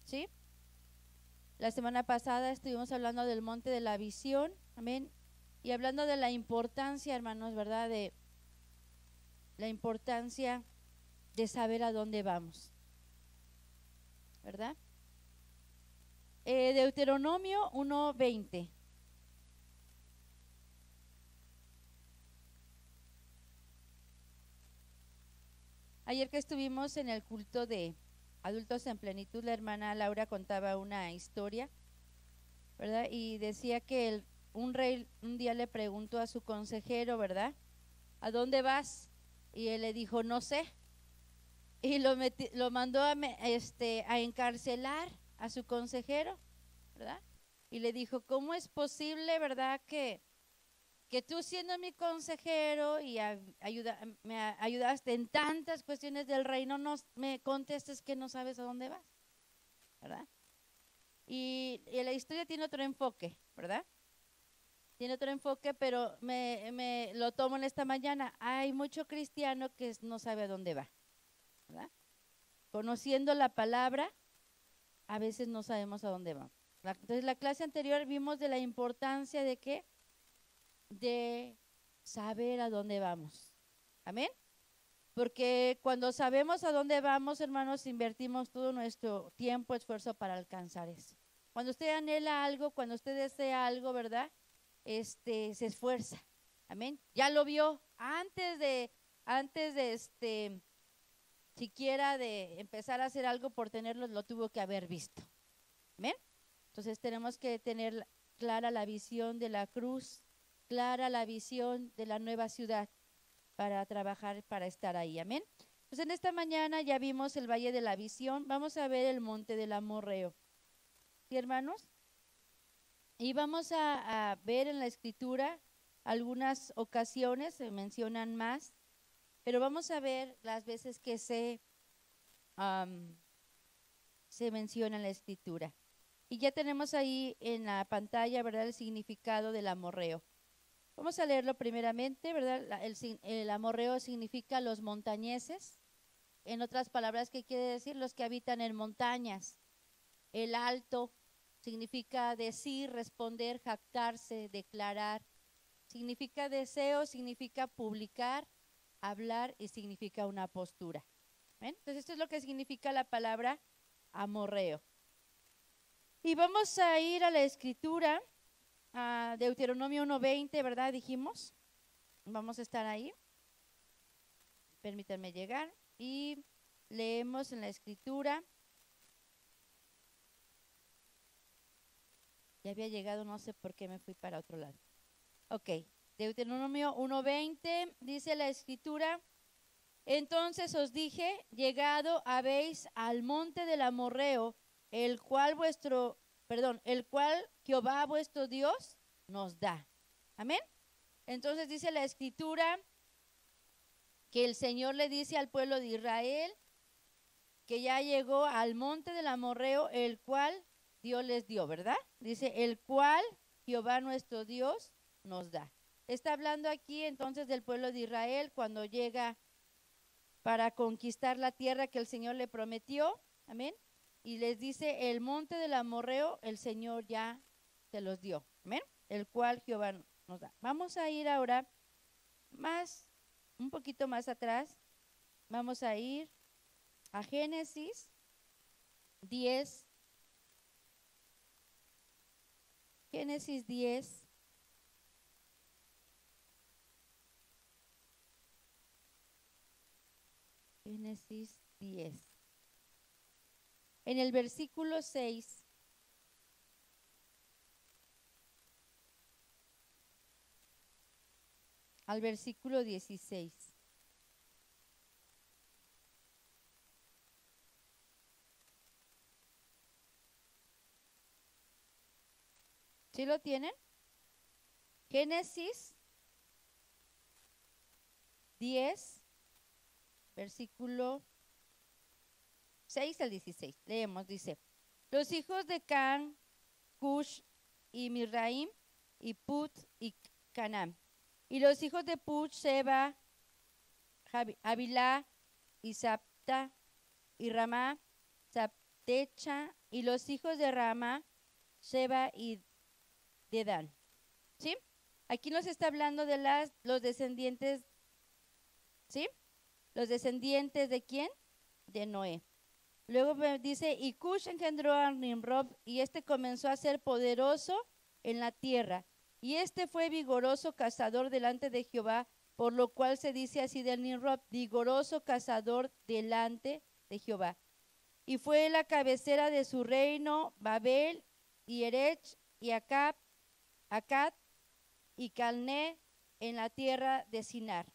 ¿sí? La semana pasada estuvimos hablando del monte de la visión, amén, y hablando de la importancia, hermanos, ¿verdad? De la importancia de saber a dónde vamos, ¿verdad? Deuteronomio 1:20. Ayer que estuvimos en el culto de adultos en plenitud, la hermana Laura contaba una historia, ¿verdad? Y decía que un rey un día le preguntó a su consejero, ¿verdad? ¿A dónde vas? Y él le dijo, no sé. Y lo mandó a encarcelar a su consejero, ¿verdad? Y le dijo, ¿cómo es posible, verdad, que tú siendo mi consejero y me ayudaste en tantas cuestiones del reino, no me contestes que no sabes a dónde vas, ¿verdad? Y la historia tiene otro enfoque, ¿verdad? Tiene otro enfoque, pero me lo tomo en esta mañana. Hay mucho cristiano que no sabe a dónde va, ¿verdad? Conociendo la palabra, a veces no sabemos a dónde vamos. Entonces, la clase anterior vimos de la importancia de qué, de saber a dónde vamos. Amén. Porque cuando sabemos a dónde vamos, hermanos, invertimos todo nuestro tiempo, esfuerzo para alcanzar eso. Cuando usted anhela algo, cuando usted desea algo, ¿verdad? Se esfuerza. Amén. Ya lo vio antes de siquiera de empezar a hacer algo por tenerlo, lo tuvo que haber visto. Amén. Entonces tenemos que tener clara la visión de la cruz, clara la visión de la nueva ciudad para trabajar, para estar ahí. Amén. Pues en esta mañana ya vimos el Valle de la Visión. Vamos a ver el Monte del Amorreo. ¿Sí, hermanos? Y vamos a ver en la Escritura algunas ocasiones, se mencionan más, pero vamos a ver las veces que se menciona en la Escritura. Y ya tenemos ahí en la pantalla, ¿verdad?, el significado del amorreo. Vamos a leerlo primeramente, ¿verdad? El amorreo significa los montañeses. En otras palabras, ¿qué quiere decir? Los que habitan en montañas. El alto significa decir, responder, jactarse, declarar. Significa deseo, significa publicar, hablar y significa una postura. ¿Ven? Entonces, esto es lo que significa la palabra amorreo. Y vamos a ir a la Escritura, a Deuteronomio 1:20, ¿verdad? Dijimos. Vamos a estar ahí. Permítanme llegar y leemos en la Escritura. Ya había llegado, no sé por qué me fui para otro lado. Ok, Deuteronomio 1:20 dice la Escritura: entonces os dije, llegado habéis al monte del amorreo, el cual Jehová vuestro Dios nos da. Amén. Entonces dice la Escritura que el Señor le dice al pueblo de Israel que ya llegó al monte del amorreo, el cual Dios les dio, ¿verdad? Dice, el cual Jehová nuestro Dios nos da. Está hablando aquí entonces del pueblo de Israel cuando llega para conquistar la tierra que el Señor le prometió. Amén. Y les dice, el monte del amorreo, el Señor ya se los dio. Amén. El cual Jehová nos da. Vamos a ir ahora un poquito más atrás. Vamos a ir a Génesis 10. Génesis 10. Génesis 10. En el versículo 6. Al versículo 16. ¿Sí lo tienen? Génesis 10, versículo 6 al 16. Leemos, dice: los hijos de Can, Cush y Misraim, y Put y Canaán. Y los hijos de Put, Seba, Havilá, y Sapta, y Ramá, Techa, y los hijos de Rama, Sheba y Dedán. ¿Sí? Aquí nos está hablando de los descendientes, ¿sí? Los descendientes ¿de quién? De Noé. Luego dice, y Cush engendró a Nimrod, y este comenzó a ser poderoso en la tierra. Y este fue vigoroso cazador delante de Jehová, por lo cual se dice así de Nimrod, vigoroso cazador delante de Jehová. Y fue la cabecera de su reino Babel, y Erech, y Acad, y Calné, en la tierra de Sinar.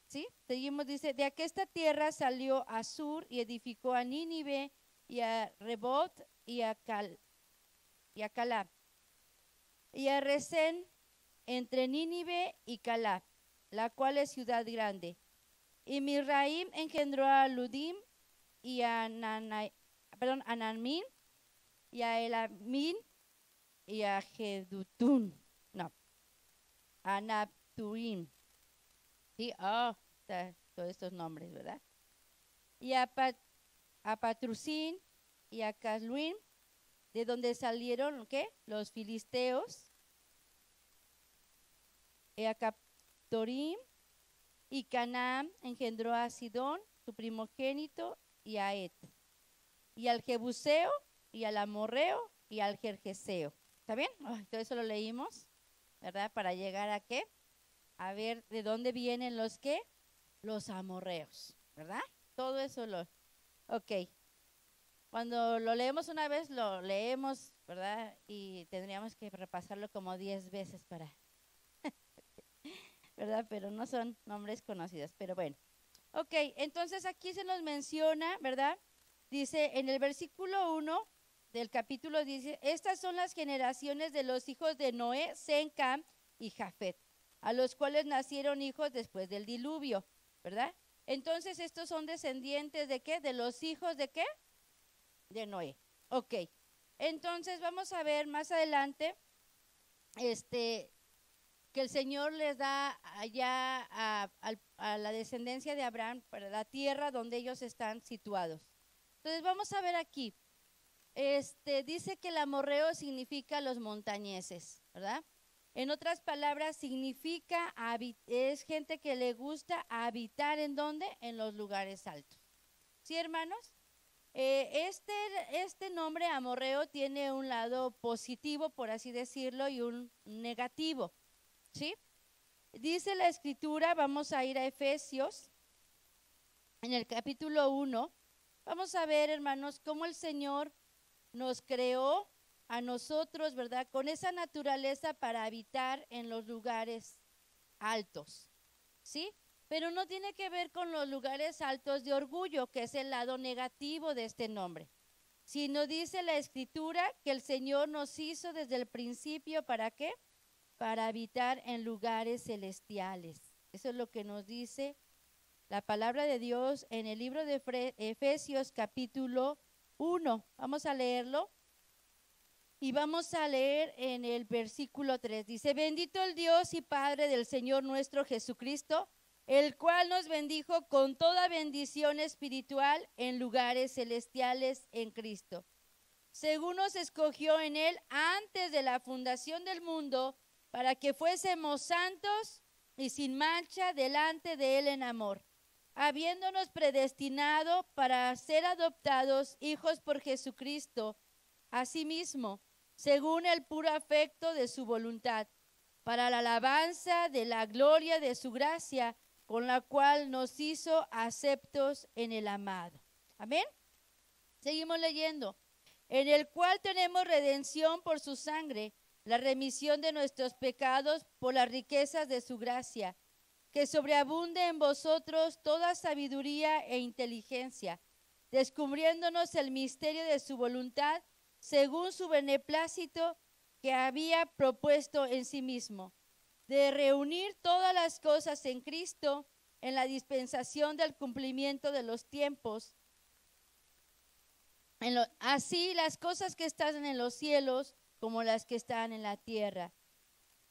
¿Sí? Seguimos, dice, de aquesta tierra salió Asur y edificó a Nínive y a Rebot y a Calab y a Resén entre Nínive y Calab, la cual es ciudad grande. Y Misraim engendró a Ludim y a Anamín y a Elamín y a Jedutún, no, a Napturim. Sí, todos estos nombres, ¿verdad? Y a Patrucín y a Casluín, de donde salieron, ¿qué? Los filisteos. Y a Captorim, y Canaán engendró a Sidón, su primogénito, y a Et. Y al Jebuseo, y al Amorreo, y al Gergeseo. ¿Está bien? Todo eso lo leímos, ¿verdad? Para llegar a ¿qué? A ver de dónde vienen los ¿qué? Los amorreos, ¿verdad? Todo eso ok. Cuando lo leemos una vez, lo leemos, ¿verdad? Y tendríamos que repasarlo como 10 veces para, ¿verdad? Pero no son nombres conocidos, pero bueno. Ok, entonces aquí se nos menciona, ¿verdad? Dice en el versículo 1 del capítulo 10, estas son las generaciones de los hijos de Noé, Sem, Cam y Jafet, a los cuales nacieron hijos después del diluvio, ¿verdad? Entonces estos son descendientes ¿de qué? De los hijos ¿de qué? De Noé. Ok, entonces vamos a ver más adelante que el Señor les da allá a la descendencia de Abraham para la tierra donde ellos están situados. Entonces vamos a ver aquí, dice que el amorreo significa los montañeses, ¿verdad? En otras palabras, significa, es gente que le gusta habitar ¿en dónde? En los lugares altos. ¿Sí, hermanos? Este nombre amorreo tiene un lado positivo, por así decirlo, y un negativo, ¿sí? Dice la escritura, vamos a ir a Efesios, en el capítulo 1, vamos a ver, hermanos, cómo el Señor nos creó a nosotros, ¿verdad? Con esa naturaleza para habitar en los lugares altos, ¿sí? Pero no tiene que ver con los lugares altos de orgullo, que es el lado negativo de este nombre, sino dice la escritura que el Señor nos hizo desde el principio, ¿para qué? Para habitar en lugares celestiales. Eso es lo que nos dice la palabra de Dios en el libro de Efesios capítulo 1. Vamos a leerlo. Y vamos a leer en el versículo 3. Dice, bendito el Dios y Padre del Señor nuestro Jesucristo, el cual nos bendijo con toda bendición espiritual en lugares celestiales en Cristo, según nos escogió en Él antes de la fundación del mundo, para que fuésemos santos y sin mancha delante de Él en amor, habiéndonos predestinado para ser adoptados hijos por Jesucristo, asimismo, según el puro afecto de su voluntad, para la alabanza de la gloria de su gracia, con la cual nos hizo aceptos en el amado. Amén. Seguimos leyendo. En el cual tenemos redención por su sangre, la remisión de nuestros pecados por las riquezas de su gracia, que sobreabunde en vosotros toda sabiduría e inteligencia, descubriéndonos el misterio de su voluntad, según su beneplácito que había propuesto en sí mismo, de reunir todas las cosas en Cristo en la dispensación del cumplimiento de los tiempos, así las cosas que están en los cielos como las que están en la tierra.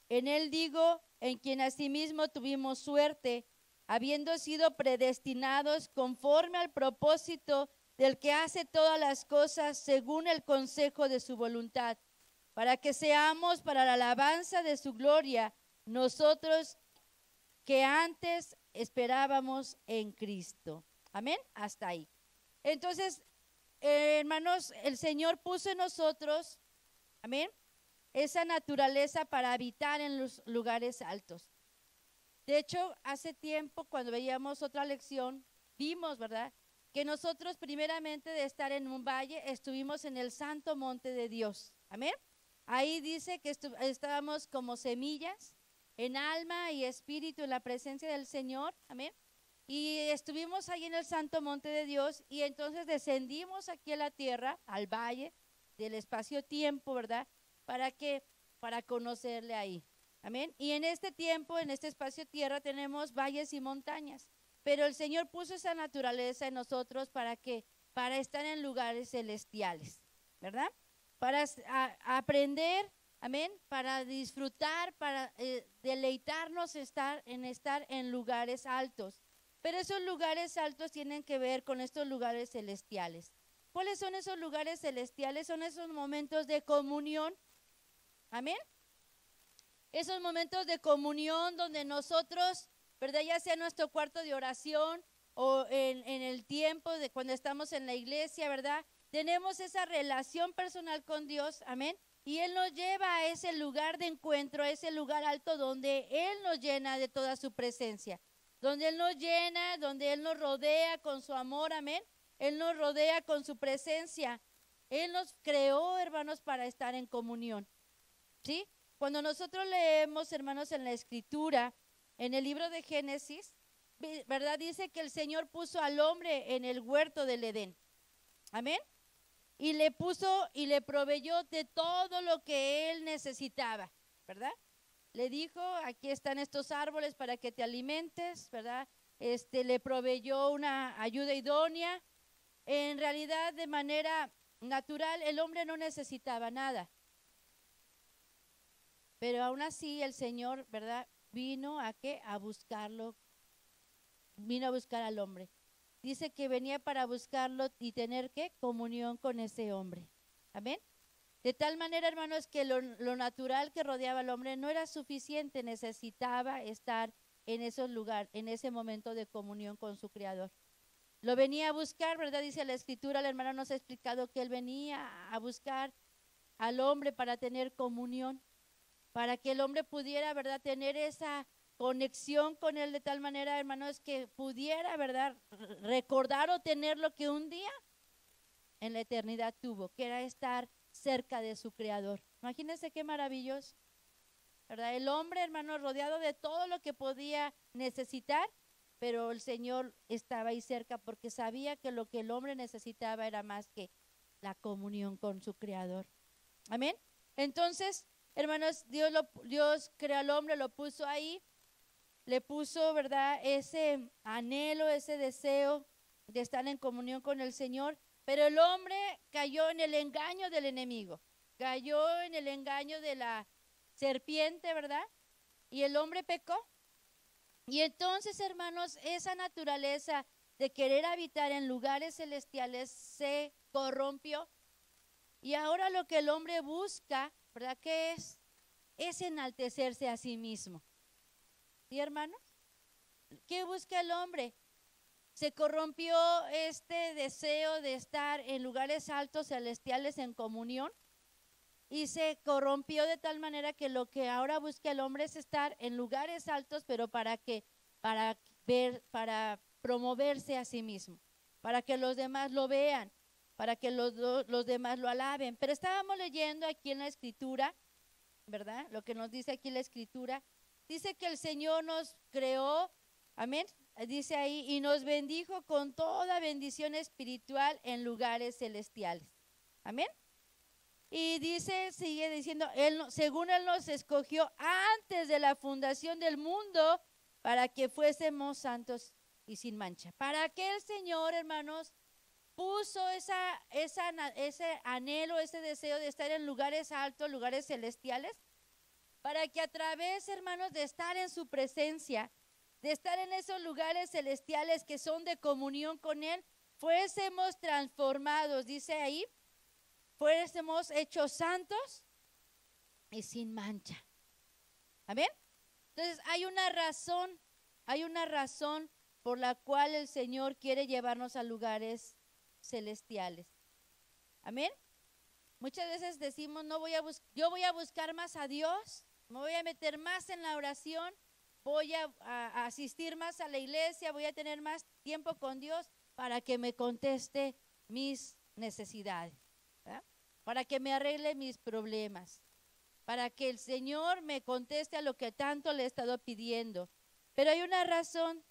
En Él digo, en quien asimismo tuvimos suerte, habiendo sido predestinados conforme al propósito del que hace todas las cosas según el consejo de su voluntad, para que seamos para la alabanza de su gloria, nosotros que antes esperábamos en Cristo. Amén, hasta ahí. Entonces, hermanos, el Señor puso en nosotros, amén, esa naturaleza para habitar en los lugares altos. De hecho, hace tiempo, cuando veíamos otra lección, vimos, ¿verdad?, que nosotros primeramente de estar en un valle, estuvimos en el santo monte de Dios. Amén. Ahí dice que estábamos como semillas, en alma y espíritu, en la presencia del Señor. Amén. Y estuvimos ahí en el santo monte de Dios, y entonces descendimos aquí a la tierra, al valle del espacio-tiempo, ¿verdad? Para conocerle ahí. Amén. Y en este tiempo, en este espacio-tierra, tenemos valles y montañas. Pero el Señor puso esa naturaleza en nosotros para estar en lugares celestiales, ¿verdad? Para aprender, amén, para disfrutar, para deleitarnos estar en lugares altos. Pero esos lugares altos tienen que ver con estos lugares celestiales. ¿Cuáles son esos lugares celestiales? Son esos momentos de comunión, amén. Esos momentos de comunión donde nosotros, ¿verdad?, ya sea en nuestro cuarto de oración o en el tiempo de cuando estamos en la iglesia, ¿verdad?, tenemos esa relación personal con Dios, amén, y Él nos lleva a ese lugar de encuentro, a ese lugar alto donde Él nos llena de toda su presencia, donde Él nos llena, donde Él nos rodea con su amor, amén, Él nos rodea con su presencia. Él nos creó, hermanos, para estar en comunión, ¿sí? Cuando nosotros leemos, hermanos, en la Escritura, en el libro de Génesis, ¿verdad?, dice que el Señor puso al hombre en el huerto del Edén. Amén. Y le puso y le proveyó de todo lo que él necesitaba, ¿verdad? Le dijo, aquí están estos árboles para que te alimentes, ¿verdad? Le proveyó una ayuda idónea. En realidad, de manera natural, el hombre no necesitaba nada. Pero aún así el Señor, ¿verdad?, vino a ¿qué? A buscarlo, vino a buscar al hombre. Dice que venía para buscarlo y tener ¿qué? Comunión con ese hombre. Amén. De tal manera, hermanos, que lo natural que rodeaba al hombre no era suficiente, necesitaba estar en esos lugares, en ese momento de comunión con su Creador. Lo venía a buscar, ¿verdad? Dice la Escritura, el hermano nos ha explicado que él venía a buscar al hombre para tener comunión, para que el hombre pudiera, ¿verdad?, tener esa conexión con él de tal manera, hermanos, que pudiera, ¿verdad?, recordar o tener lo que un día en la eternidad tuvo, que era estar cerca de su Creador. Imagínense qué maravilloso, ¿verdad? El hombre, hermano, rodeado de todo lo que podía necesitar, pero el Señor estaba ahí cerca porque sabía que lo que el hombre necesitaba era más que la comunión con su Creador. Amén. Entonces, hermanos, Dios creó al hombre, lo puso ahí, le puso, ¿verdad?, ese anhelo, ese deseo de estar en comunión con el Señor, pero el hombre cayó en el engaño del enemigo, cayó en el engaño de la serpiente, ¿verdad? Y el hombre pecó. Y entonces, hermanos, esa naturaleza de querer habitar en lugares celestiales se corrompió. Y ahora lo que el hombre busca, ¿verdad?, ¿qué es? Es enaltecerse a sí mismo. ¿Sí, hermanos? ¿Qué busca el hombre? Se corrompió este deseo de estar en lugares altos, celestiales, en comunión, y se corrompió de tal manera que lo que ahora busca el hombre es estar en lugares altos, pero para promoverse a sí mismo, para que los demás lo vean, para que los demás lo alaben. Pero estábamos leyendo aquí en la Escritura, ¿verdad? Lo que nos dice aquí la Escritura, dice que el Señor nos creó, amén, dice ahí, y nos bendijo con toda bendición espiritual en lugares celestiales. Amén. Y dice, sigue diciendo, según Él nos escogió antes de la fundación del mundo para que fuésemos santos y sin mancha. Para que el Señor, hermanos, puso ese anhelo, ese deseo de estar en lugares altos, lugares celestiales, para que a través, hermanos, de estar en su presencia, de estar en esos lugares celestiales que son de comunión con Él, fuésemos transformados, dice ahí, fuésemos hechos santos y sin mancha. Amén. Entonces hay una razón por la cual el Señor quiere llevarnos a lugares celestiales. Amén. Muchas veces decimos, yo voy a buscar más a Dios, me voy a meter más en la oración, voy a asistir más a la iglesia, voy a tener más tiempo con Dios para que me conteste mis necesidades, ¿verdad? Para que me arregle mis problemas, para que el Señor me conteste a lo que tanto le he estado pidiendo. Pero hay una razón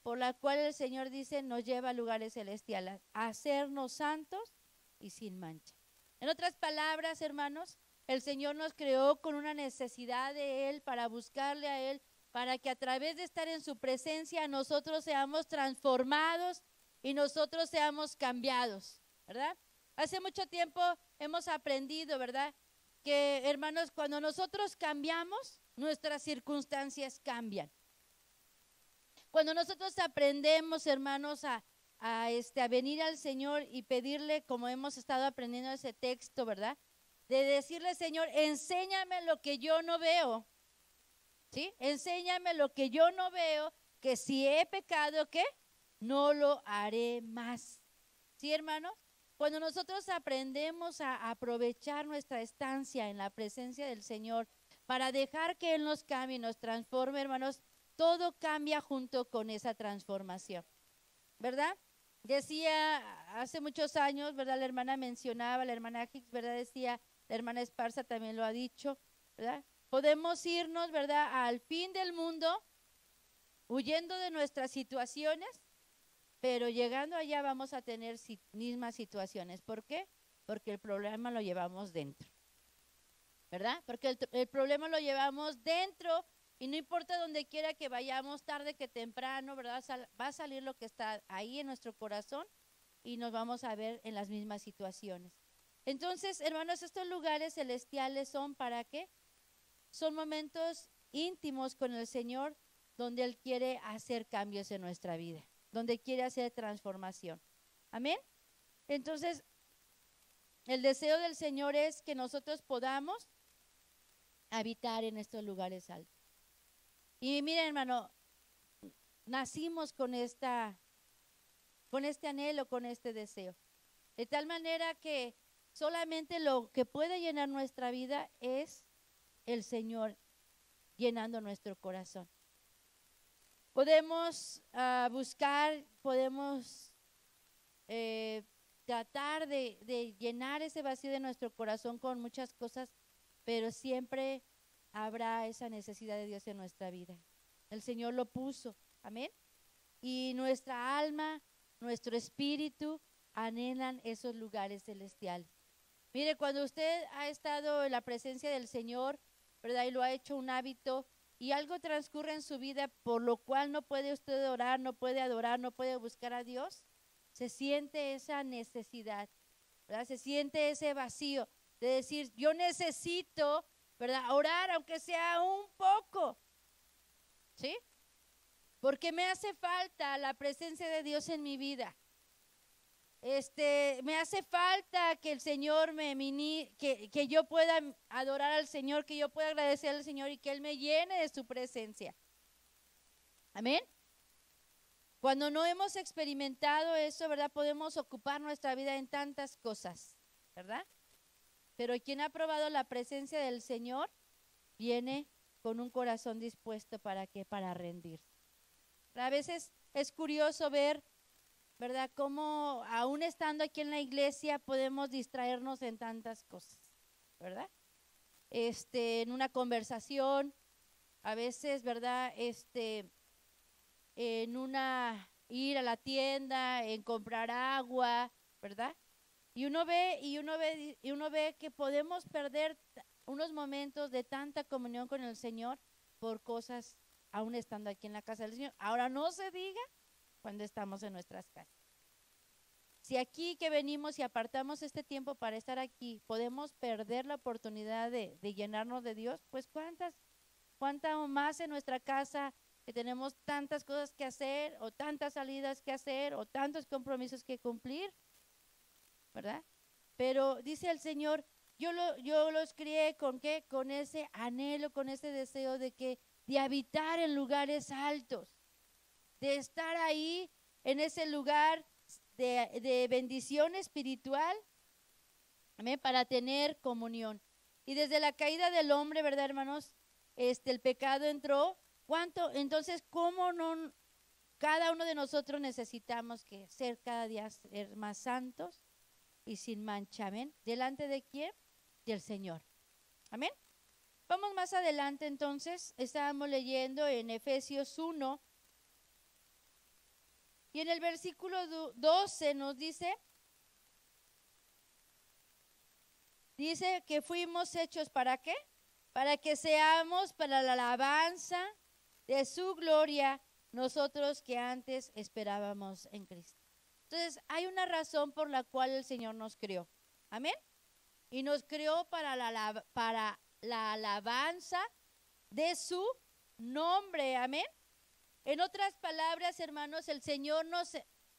por la cual el Señor dice, nos lleva a lugares celestiales, a hacernos santos y sin mancha. En otras palabras, hermanos, el Señor nos creó con una necesidad de Él, para buscarle a Él, para que a través de estar en su presencia nosotros seamos transformados y nosotros seamos cambiados, ¿verdad? Hace mucho tiempo hemos aprendido, ¿verdad?, que, hermanos, cuando nosotros cambiamos, nuestras circunstancias cambian. Cuando nosotros aprendemos, hermanos, a venir al Señor y pedirle, como hemos estado aprendiendo ese texto, ¿verdad?, de decirle, Señor, enséñame lo que yo no veo, ¿sí? Enséñame lo que yo no veo, que si he pecado, ¿qué? No lo haré más. ¿Sí, hermanos? Cuando nosotros aprendemos a aprovechar nuestra estancia en la presencia del Señor para dejar que Él nos cambie y nos transforme, hermanos, todo cambia junto con esa transformación, ¿verdad? Decía hace muchos años, ¿verdad? La hermana mencionaba, la hermana Hicks, ¿verdad? Decía, la hermana Esparza también lo ha dicho, ¿verdad? Podemos irnos, ¿verdad?, al fin del mundo, huyendo de nuestras situaciones, pero llegando allá vamos a tener mismas situaciones. ¿Por qué? Porque el problema lo llevamos dentro, ¿verdad? Porque el problema lo llevamos dentro y no importa donde quiera que vayamos, tarde que temprano, ¿verdad? Va a salir lo que está ahí en nuestro corazón y nos vamos a ver en las mismas situaciones. Entonces, hermanos, estos lugares celestiales son ¿para qué? Son momentos íntimos con el Señor donde Él quiere hacer cambios en nuestra vida, donde quiere hacer transformación. Amén. Entonces, el deseo del Señor es que nosotros podamos habitar en estos lugares altos. Y miren, hermano, nacimos con este anhelo, con este deseo. De tal manera que solamente lo que puede llenar nuestra vida es el Señor llenando nuestro corazón. Podemos buscar, podemos tratar de llenar ese vacío de nuestro corazón con muchas cosas, pero siempre habrá esa necesidad de Dios en nuestra vida. El Señor lo puso, amén. Y nuestra alma, nuestro espíritu anhelan esos lugares celestiales. Mire, cuando usted ha estado en la presencia del Señor, ¿verdad?, y lo ha hecho un hábito, y algo transcurre en su vida por lo cual no puede usted orar, no puede adorar, no puede buscar a Dios, se siente esa necesidad, ¿verdad? Se siente ese vacío de decir, yo necesito, ¿verdad?, orar aunque sea un poco, ¿sí? Porque me hace falta la presencia de Dios en mi vida. Me hace falta que el Señor que yo pueda adorar al Señor, que yo pueda agradecer al Señor y que Él me llene de su presencia. Amén. Cuando no hemos experimentado eso, ¿verdad?, podemos ocupar nuestra vida en tantas cosas, ¿verdad? Pero quien ha probado la presencia del Señor viene con un corazón dispuesto ¿para qué? Para rendirse. A veces es curioso ver, ¿verdad?, cómo aún estando aquí en la iglesia podemos distraernos en tantas cosas, ¿verdad? En una conversación, a veces, ¿verdad?, ir a la tienda, en comprar agua, ¿verdad? Y uno ve que podemos perder unos momentos de tanta comunión con el Señor por cosas aún estando aquí en la casa del Señor. Ahora no se diga cuando estamos en nuestras casas. Si aquí que venimos y apartamos este tiempo para estar aquí, podemos perder la oportunidad de llenarnos de Dios, pues cuánta más en nuestra casa que tenemos tantas cosas que hacer, o tantas salidas que hacer, o tantos compromisos que cumplir, ¿verdad? Pero dice el Señor, yo los crié ¿con qué? Con ese anhelo, con ese deseo de habitar en lugares altos, de estar ahí en ese lugar de bendición espiritual, amén, para tener comunión. Y desde la caída del hombre, ¿verdad, hermanos? El pecado entró. Entonces, ¿cómo no? Cada uno de nosotros necesitamos que ser cada día ser más santos y sin mancha, amén. ¿Delante de quién? Del Señor. Amén. Vamos más adelante entonces. Estábamos leyendo en Efesios 1 y en el versículo 12 nos dice que fuimos hechos ¿para qué? Para que seamos para la alabanza de su gloria, nosotros que antes esperábamos en Cristo. Entonces, hay una razón por la cual el Señor nos creó. Amén. Y nos creó para la alabanza de su nombre. Amén. En otras palabras, hermanos, el Señor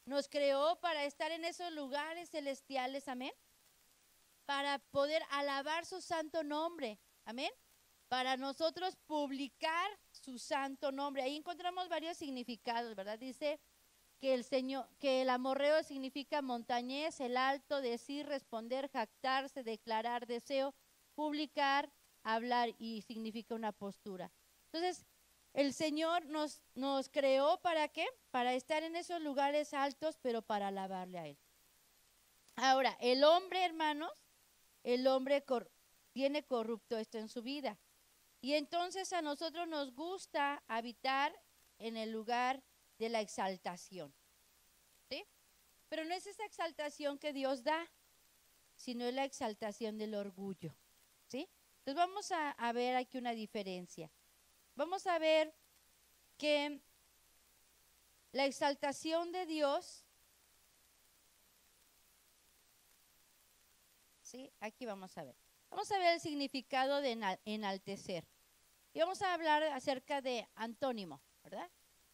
nos creó para estar en esos lugares celestiales. Amén. Para poder alabar su santo nombre. Amén. Para nosotros publicar su santo nombre. Ahí encontramos varios significados, ¿verdad? Dice que el amorreo significa montañés, el alto, decir, responder, jactarse, declarar, deseo, publicar, hablar, y significa una postura. Entonces, el Señor nos creó ¿para qué? Para estar en esos lugares altos, pero para alabarle a Él. Ahora, el hombre, hermanos, tiene corrupto esto en su vida. Y entonces a nosotros nos gusta habitar en el lugar de la exaltación, ¿sí? Pero no es esa exaltación que Dios da, sino es la exaltación del orgullo, ¿sí? Entonces vamos a ver aquí una diferencia. Vamos a ver que la exaltación de Dios, ¿sí? Aquí vamos a ver. Vamos a ver el significado de enaltecer. Y vamos a hablar acerca de antónimo, ¿verdad?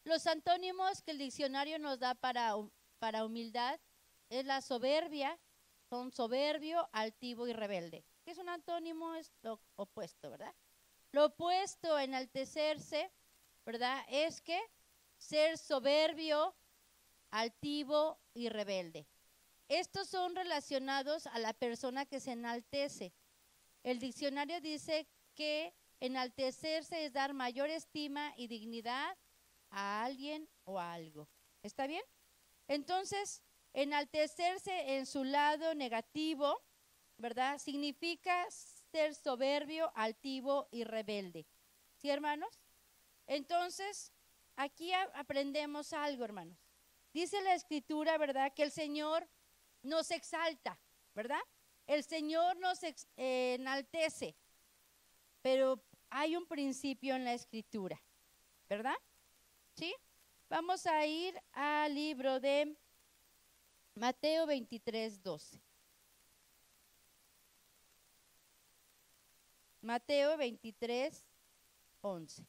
Los antónimos que el diccionario nos da para humildad es la soberbia, son soberbio, altivo y rebelde. ¿Qué es un antónimo? Es lo opuesto, ¿verdad? Lo opuesto, enaltecerse, ¿verdad? Es que ser soberbio, altivo y rebelde. Estos son relacionados a la persona que se enaltece. El diccionario dice que enaltecerse es dar mayor estima y dignidad a alguien o a algo. ¿Está bien? Entonces, enaltecerse en su lado negativo, ¿verdad? Significa ser soberbio, altivo y rebelde. ¿Sí, hermanos? Entonces, aquí aprendemos algo, hermanos. Dice la Escritura, ¿verdad? Que el Señor nos exalta, ¿verdad? El Señor nos enaltece, pero hay un principio en la Escritura, ¿verdad? ¿Sí? Vamos a ir al libro de Mateo 23, 12. Mateo 23, 11.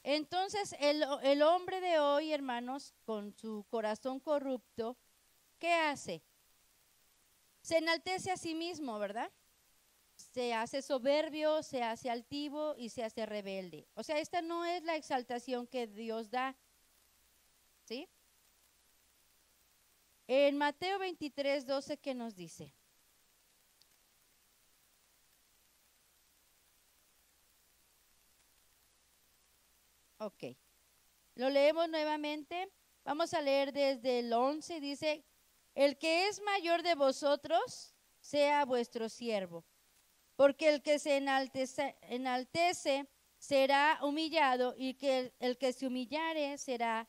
Entonces, el hombre de hoy, hermanos, con su corazón corrupto, ¿qué hace? Se enaltece a sí mismo, ¿verdad? Se hace soberbio, se hace altivo y se hace rebelde. O sea, esta no es la exaltación que Dios da, ¿sí? En Mateo 23, 12, ¿qué nos dice? Ok. Lo leemos nuevamente. Vamos a leer desde el 11. Dice, el que es mayor de vosotros, sea vuestro siervo. Porque el que se enaltece será humillado, y que el que se humillare será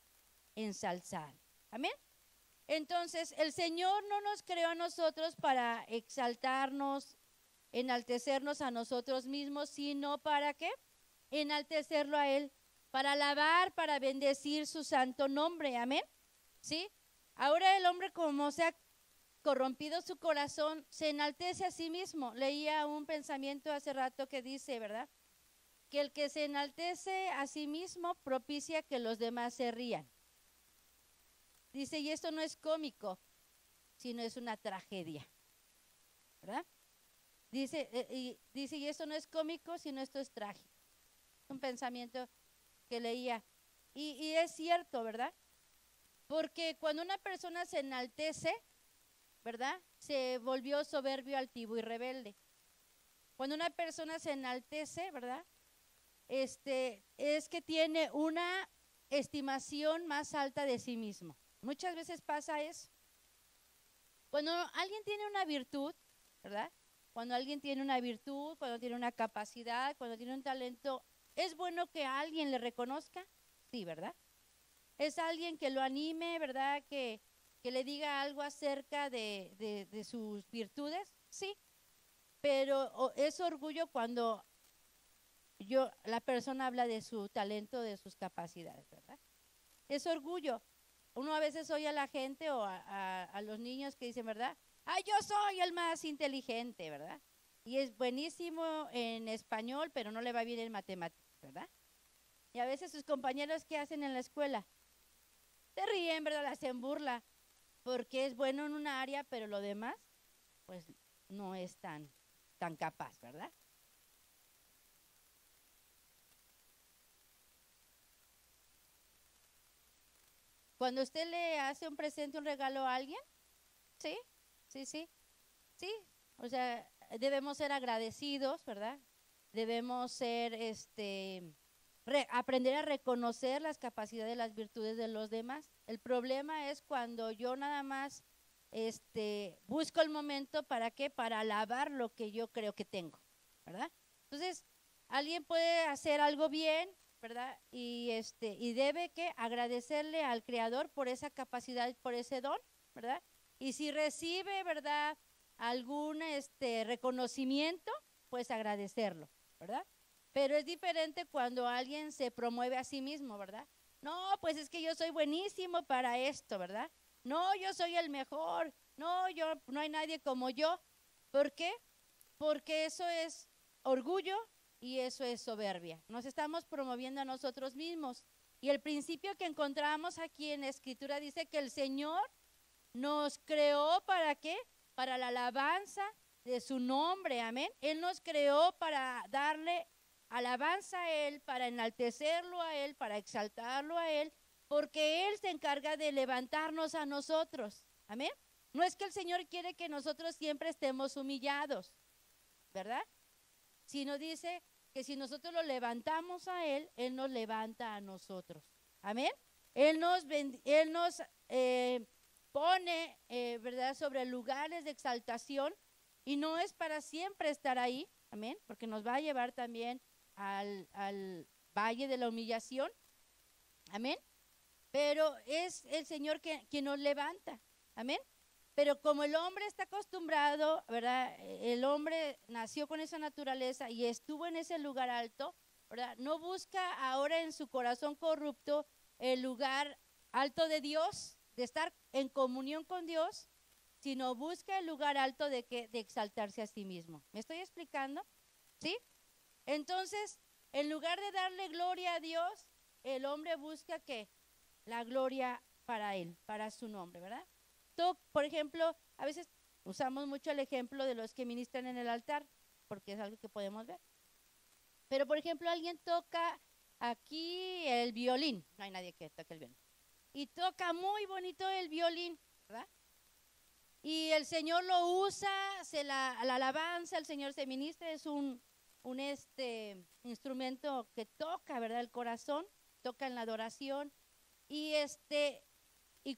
ensalzado. Amén. Entonces, el Señor no nos creó a nosotros para exaltarnos, enaltecernos a nosotros mismos, sino ¿para qué? Enaltecerlo a Él, para alabar, para bendecir su santo nombre. Amén. ¿Sí? Ahora el hombre, como se ha corrompido su corazón, se enaltece a sí mismo. Leía un pensamiento hace rato que dice, ¿verdad? que el que se enaltece a sí mismo propicia que los demás se rían. Dice, y esto no es cómico, sino es una tragedia, ¿verdad? Dice, y esto no es cómico, sino esto es trágico. Un pensamiento que leía. Y es cierto, ¿verdad? Porque cuando una persona se enaltece, ¿verdad? Se volvió soberbio, altivo y rebelde. Cuando una persona se enaltece, ¿verdad? Es que tiene una estimación más alta de sí mismo. Muchas veces pasa eso. Cuando alguien tiene una virtud, ¿verdad? Cuando alguien tiene una virtud, cuando tiene una capacidad, cuando tiene un talento, ¿es bueno que alguien le reconozca? Sí, ¿verdad? ¿Es alguien que lo anime, ¿verdad? Que le diga algo acerca de sus virtudes? Sí, pero es orgullo cuando la persona habla de su talento, de sus capacidades, ¿verdad? Es orgullo. Uno a veces oye a la gente o a los niños que dicen, ¿verdad? ¡Ay, yo soy el más inteligente!, ¿verdad? Y es buenísimo en español, pero no le va bien en matemáticas, ¿verdad? Y a veces sus compañeros, ¿qué hacen en la escuela? Se ríen, ¿verdad? Le hacen burla, porque es bueno en una área, pero lo demás, pues no es tan capaz, ¿verdad? Cuando usted le hace un presente, un regalo a alguien, sí, o sea, debemos ser agradecidos, ¿verdad? Debemos ser, aprender a reconocer las capacidades, las virtudes de los demás. El problema es cuando yo nada más, busco el momento, ¿para qué? Para alabar lo que yo creo que tengo, ¿verdad? Entonces, alguien puede hacer algo bien, ¿verdad? Y debe que agradecerle al Creador por esa capacidad, por ese don, ¿verdad? Y si recibe, ¿verdad?, algún reconocimiento, pues agradecerlo, ¿verdad? Pero es diferente cuando alguien se promueve a sí mismo, ¿verdad? No, pues es que yo soy buenísimo para esto, ¿verdad? No, yo soy el mejor. No, no hay nadie como yo. ¿Por qué? Porque eso es orgullo y eso es soberbia. Nos estamos promoviendo a nosotros mismos. Y el principio que encontramos aquí en la Escritura dice que el Señor nos creó, ¿para qué? Para la alabanza de su nombre, amén. Él nos creó para darle alabanza a Él, para enaltecerlo a Él, para exaltarlo a Él, porque Él se encarga de levantarnos a nosotros, amén. No es que el Señor quiere que nosotros siempre estemos humillados, ¿verdad? Sino dice que si nosotros lo levantamos a Él, Él nos levanta a nosotros, amén. Él nos pone, ¿verdad?, sobre lugares de exaltación, y no es para siempre estar ahí, amén, porque nos va a llevar también al valle de la humillación, amén, pero es el Señor quien nos levanta, amén. Pero como el hombre está acostumbrado, ¿verdad?, el hombre nació con esa naturaleza y estuvo en ese lugar alto, ¿verdad?, no busca ahora en su corazón corrupto el lugar alto de Dios, de estar en comunión con Dios, sino busca el lugar alto de exaltarse a sí mismo. ¿Me estoy explicando? ¿Sí? Entonces, en lugar de darle gloria a Dios, el hombre busca ¿qué? La gloria para él, para su nombre, ¿verdad? Por ejemplo, a veces usamos mucho el ejemplo de los que ministran en el altar, porque es algo que podemos ver. Pero, por ejemplo, alguien toca aquí el violín, no hay nadie que toque el violín, y toca muy bonito el violín, ¿verdad? Y el Señor lo usa, la alabanza, el Señor se ministra, es un instrumento que toca, ¿verdad?, el corazón, toca en la adoración, y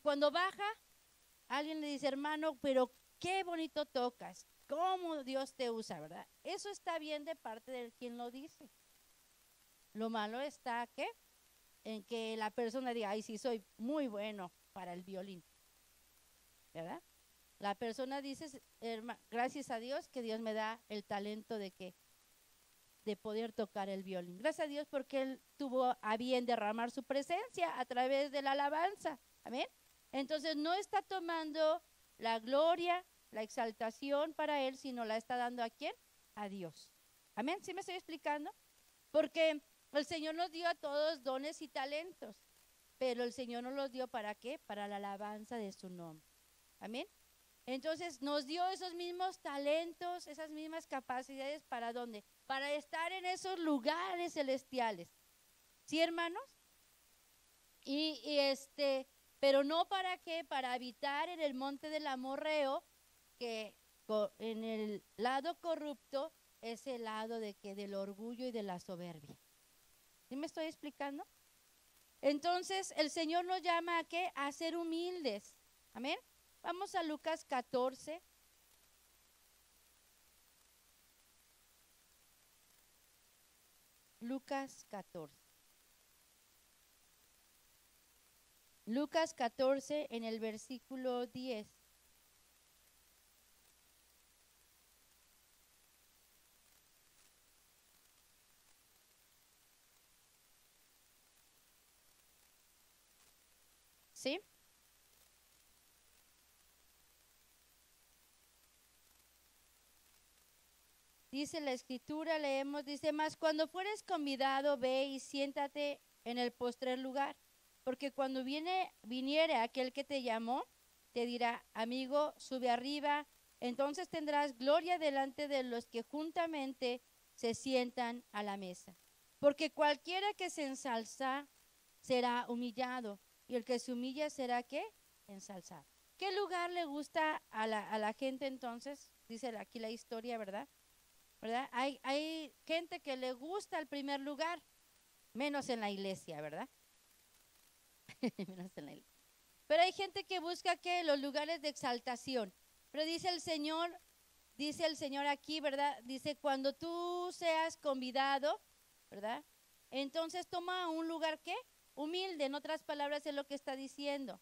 cuando baja, alguien le dice, hermano, pero qué bonito tocas, cómo Dios te usa, ¿verdad? Eso está bien de parte de quien lo dice. Lo malo está, ¿qué? En que la persona diga, ay, sí, soy muy bueno para el violín, ¿verdad? La persona dice, gracias a Dios que Dios me da el talento de poder tocar el violín. Gracias a Dios porque Él tuvo a bien derramar su presencia a través de la alabanza, amén. Entonces no está tomando la gloria, la exaltación para Él, sino la está dando ¿a quién? A Dios, amén. ¿Sí me estoy explicando? Porque el Señor nos dio a todos dones y talentos, pero el Señor nos los dio ¿para qué? Para la alabanza de su nombre. Amén. Entonces nos dio esos mismos talentos, esas mismas capacidades, ¿para dónde? Para estar en esos lugares celestiales. ¿Sí, hermanos? Pero no para qué, para habitar en el monte del amorreo, que en el lado corrupto es el lado de que del orgullo y de la soberbia. ¿Sí me estoy explicando? Entonces el Señor nos llama a qué, a ser humildes. Amén. Vamos a Lucas 14. Lucas 14. Lucas 14 en el versículo 10. ¿Sí? Dice la escritura, leemos, dice, mas cuando fueres convidado, ve y siéntate en el postrer lugar, porque cuando viniere aquel que te llamó, te dirá, amigo, sube arriba, entonces tendrás gloria delante de los que juntamente se sientan a la mesa. Porque cualquiera que se ensalza será humillado, y el que se humilla será, ¿qué? Ensalzado. ¿Qué lugar le gusta a la gente entonces? Dice aquí la historia, ¿verdad? Hay gente que le gusta el primer lugar, menos en la iglesia, ¿verdad? Menos en la iglesia. Pero hay gente que busca que los lugares de exaltación. Pero dice el Señor aquí, ¿verdad? Dice, cuando tú seas convidado, ¿verdad? Entonces toma un lugar, ¿qué? Humilde, en otras palabras es lo que está diciendo,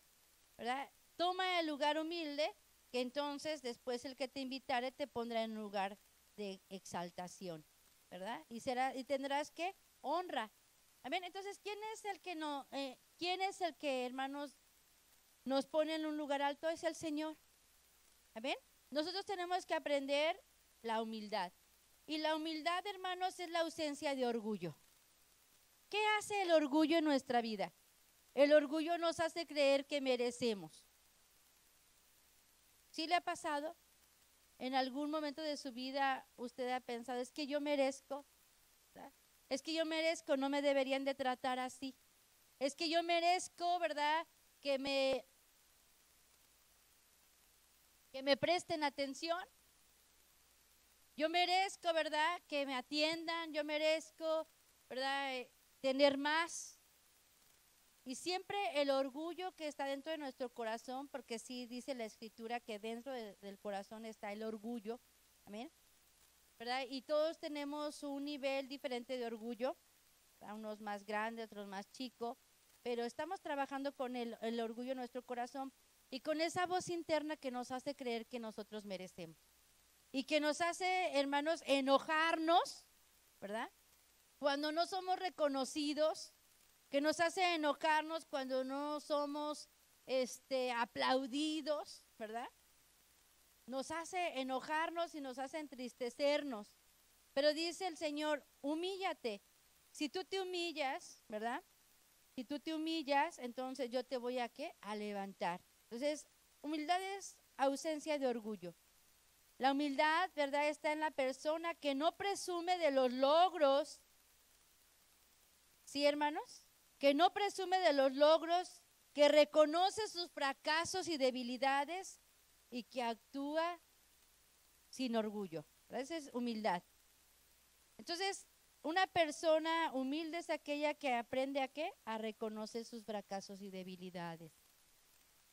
¿verdad? Toma el lugar humilde, que entonces después el que te invitare te pondrá en un lugar de exaltación, ¿verdad? Y tendrás que honra. Amén. Entonces, ¿quién es el que, hermanos, nos pone en un lugar alto? Es el Señor. Amén. Nosotros tenemos que aprender la humildad. Y la humildad, hermanos, es la ausencia de orgullo. ¿Qué hace el orgullo en nuestra vida? El orgullo nos hace creer que merecemos. ¿Sí le ha pasado? En algún momento de su vida usted ha pensado, es que yo merezco, ¿verdad? Es que yo merezco, no me deberían de tratar así. Es que yo merezco, ¿verdad? Que me presten atención. Yo merezco, ¿verdad? Que me atiendan. Yo merezco, ¿verdad? Tener más. Y siempre el orgullo que está dentro de nuestro corazón, porque sí dice la escritura que dentro del corazón está el orgullo, amén, ¿verdad? Y todos tenemos un nivel diferente de orgullo, ¿verdad? Unos más grandes, otros más chicos, pero estamos trabajando con el orgullo en nuestro corazón y con esa voz interna que nos hace creer que nosotros merecemos y que nos hace, hermanos, enojarnos, ¿verdad? Cuando no somos reconocidos, que nos hace enojarnos cuando no somos aplaudidos, ¿verdad? Nos hace enojarnos y nos hace entristecernos. Pero dice el Señor, humíllate. Si tú te humillas, ¿verdad? Si tú te humillas, entonces yo te voy a ¿qué? A levantar. Entonces, humildad es ausencia de orgullo. La humildad, ¿verdad? Está en la persona que no presume de los logros. ¿Sí, hermanos? Que no presume de los logros, que reconoce sus fracasos y debilidades y que actúa sin orgullo. Esa es humildad. Entonces, una persona humilde es aquella que aprende ¿a qué? A reconocer sus fracasos y debilidades.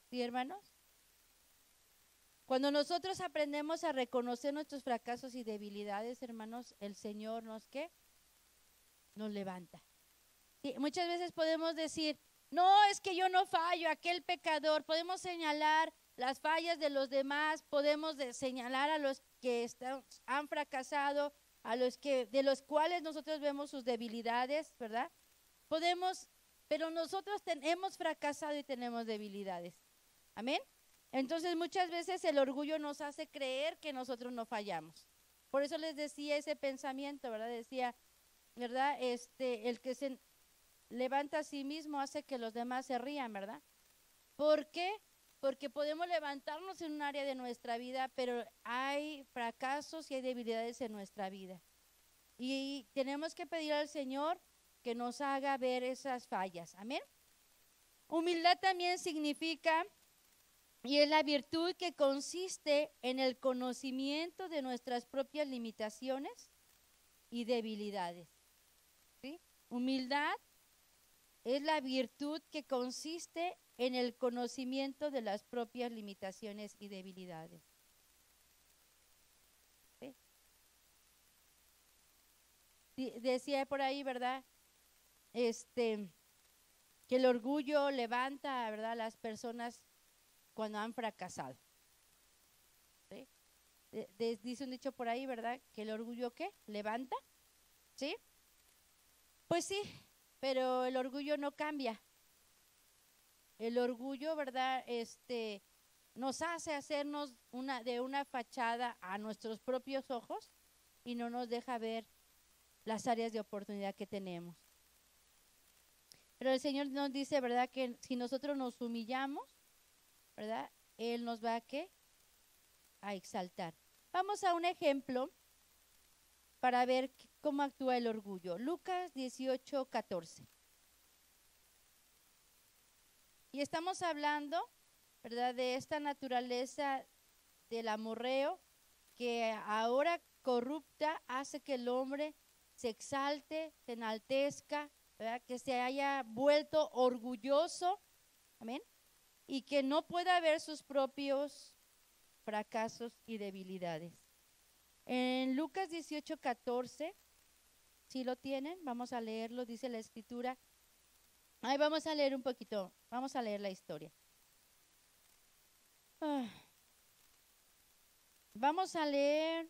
¿Sí, hermanos? Cuando nosotros aprendemos a reconocer nuestros fracasos y debilidades, hermanos, el Señor nos ¿qué? Nos levanta. Sí, muchas veces podemos decir, no, es que yo no fallo, aquel pecador. Podemos señalar las fallas de los demás, podemos señalar a los que han fracasado, de los cuales nosotros vemos sus debilidades, ¿verdad? Pero nosotros hemos fracasado y tenemos debilidades. Amén. Entonces muchas veces el orgullo nos hace creer que nosotros no fallamos. Por eso les decía ese pensamiento, ¿verdad? Decía, ¿verdad? El que se levanta a sí mismo hace que los demás se rían, ¿verdad? ¿Por qué? Porque podemos levantarnos en un área de nuestra vida, pero hay fracasos y hay debilidades en nuestra vida. Y tenemos que pedir al Señor que nos haga ver esas fallas. Amén. Humildad también significa, y es la virtud que consiste en el conocimiento de nuestras propias limitaciones y debilidades. ¿Sí? Humildad es la virtud que consiste en el conocimiento de las propias limitaciones y debilidades. ¿Sí? Decía por ahí, ¿verdad? Que el orgullo levanta, ¿verdad?, a las personas cuando han fracasado. ¿Sí? Dice un dicho por ahí, ¿verdad? Que el orgullo, ¿qué? Levanta. ¿Sí? Pues sí, pero el orgullo no cambia. El orgullo, ¿verdad? Nos hace hacernos de una fachada a nuestros propios ojos y no nos deja ver las áreas de oportunidad que tenemos. Pero el Señor nos dice, ¿verdad?, que si nosotros nos humillamos, ¿verdad?, Él nos va a exaltar. Vamos a un ejemplo para ver cómo actúa el orgullo. Lucas 18:14. Y estamos hablando, ¿verdad?, de esta naturaleza del amorreo que ahora corrupta hace que el hombre se exalte, se enaltezca, ¿verdad?, que se haya vuelto orgulloso, amén, y que no pueda ver sus propios fracasos y debilidades. En Lucas 18:14, ¿sí lo tienen? Vamos a leerlo, dice la escritura. Ahí vamos a leer un poquito, vamos a leer la historia. Vamos a leer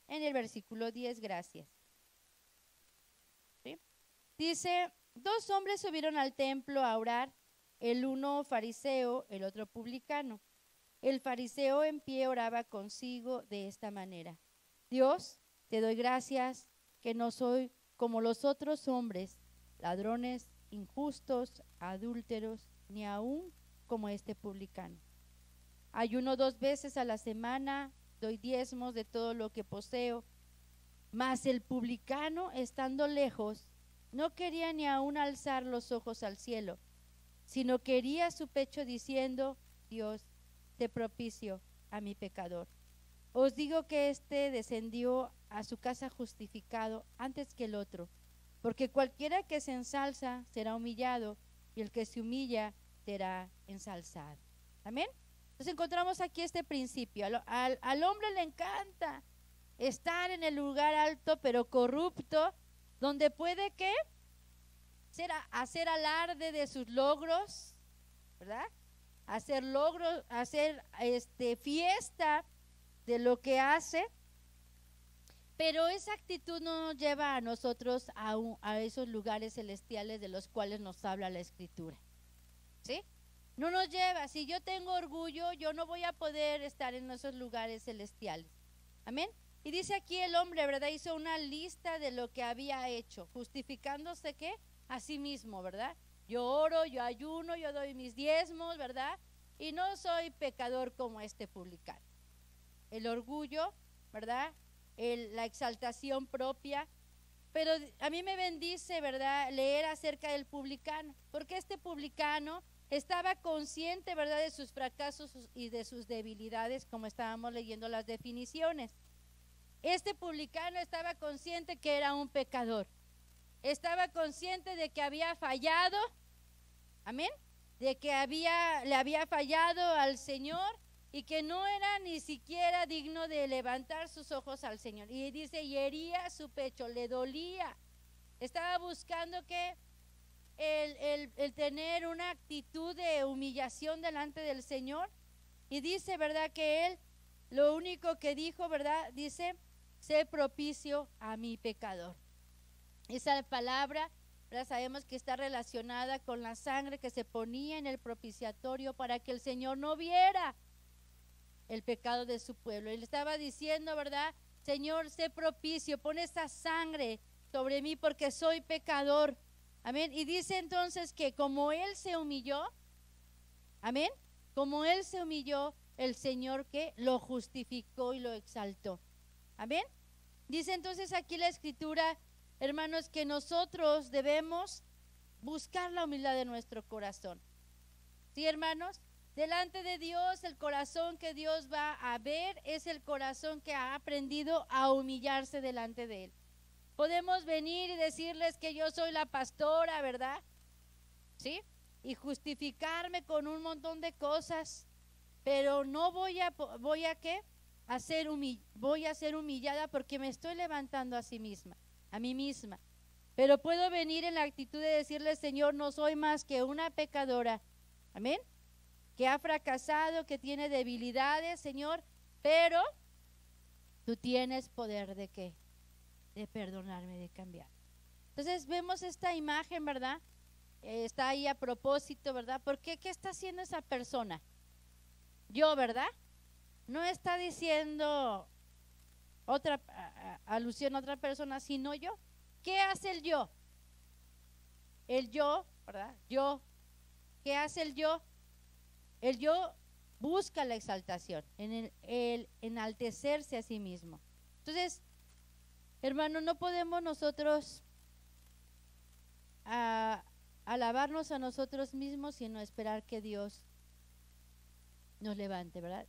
en el versículo 10, gracias. ¿Sí? Dice, 2 hombres subieron al templo a orar, el uno fariseo, el otro publicano. El fariseo en pie oraba consigo de esta manera: Dios, te doy gracias que no soy como los otros hombres, ladrones, injustos, adúlteros, ni aún como este publicano. Ayuno 2 veces a la semana, doy diezmos de todo lo que poseo. Mas el publicano, estando lejos, no quería ni aún alzar los ojos al cielo, sino que hería su pecho diciendo: Dios, te propicio a mi pecador. Os digo que éste descendió a su casa justificado antes que el otro, porque cualquiera que se ensalza será humillado, y el que se humilla será ensalzado. Amén. Entonces encontramos aquí este principio. Al hombre le encanta estar en el lugar alto pero corrupto, donde puede ¿qué? Hacer alarde de sus logros, ¿verdad? Hacer logros, hacer fiesta de lo que hace. Pero esa actitud no nos lleva a nosotros a esos lugares celestiales de los cuales nos habla la Escritura. ¿Sí? No nos lleva. Si yo tengo orgullo, yo no voy a poder estar en esos lugares celestiales. Amén. Y dice aquí el hombre, ¿verdad? Hizo una lista de lo que había hecho, justificándose ¿qué? A sí mismo, ¿verdad? Yo oro, yo ayuno, yo doy mis diezmos, ¿verdad? Y no soy pecador como este publicano. El orgullo, ¿verdad? La exaltación propia. Pero a mí me bendice, ¿verdad?, leer acerca del publicano, porque este publicano estaba consciente, ¿verdad?, de sus fracasos y de sus debilidades, como estábamos leyendo las definiciones. Este publicano estaba consciente que era un pecador, estaba consciente de que había fallado, amén, de que le había fallado al Señor y que no era ni siquiera digno de levantar sus ojos al Señor. Y dice, y hería su pecho, le dolía. Estaba buscando que el tener una actitud de humillación delante del Señor. Y dice, ¿verdad?, que él lo único que dijo, ¿verdad?, dice, sé propicio a mi pecador. Esa palabra, ¿verdad?, sabemos que está relacionada con la sangre que se ponía en el propiciatorio para que el Señor no viera el pecado de su pueblo. Él estaba diciendo, ¿verdad?, Señor, sé propicio, pon esa sangre sobre mí porque soy pecador. Amén. Y dice entonces que como Él se humilló, amén, como Él se humilló, el Señor que lo justificó y lo exaltó. Amén. Dice entonces aquí la Escritura, hermanos, que nosotros debemos buscar la humildad de nuestro corazón. ¿Sí, hermanos? Delante de Dios, el corazón que Dios va a ver es el corazón que ha aprendido a humillarse delante de Él. Podemos venir y decirles que yo soy la pastora, ¿verdad? ¿Sí? Y justificarme con un montón de cosas, pero no voy a ¿qué? Voy a ser humillada porque me estoy levantando a mí misma. Pero puedo venir en la actitud de decirle, Señor, no soy más que una pecadora. Amén. Que ha fracasado, que tiene debilidades, Señor, pero tú tienes poder ¿de qué? De perdonarme, de cambiar. Entonces vemos esta imagen, ¿verdad? Está ahí a propósito, ¿verdad? ¿Por qué? ¿Qué está haciendo esa persona? Yo, ¿verdad? No está diciendo otra alusión a otra persona, sino yo. ¿Qué hace el yo? El yo, ¿verdad? Yo. ¿Qué hace el yo? El yo busca la exaltación, en el enaltecerse a sí mismo. Entonces, hermano, no podemos nosotros alabarnos a nosotros mismos, sino esperar que Dios nos levante, ¿verdad?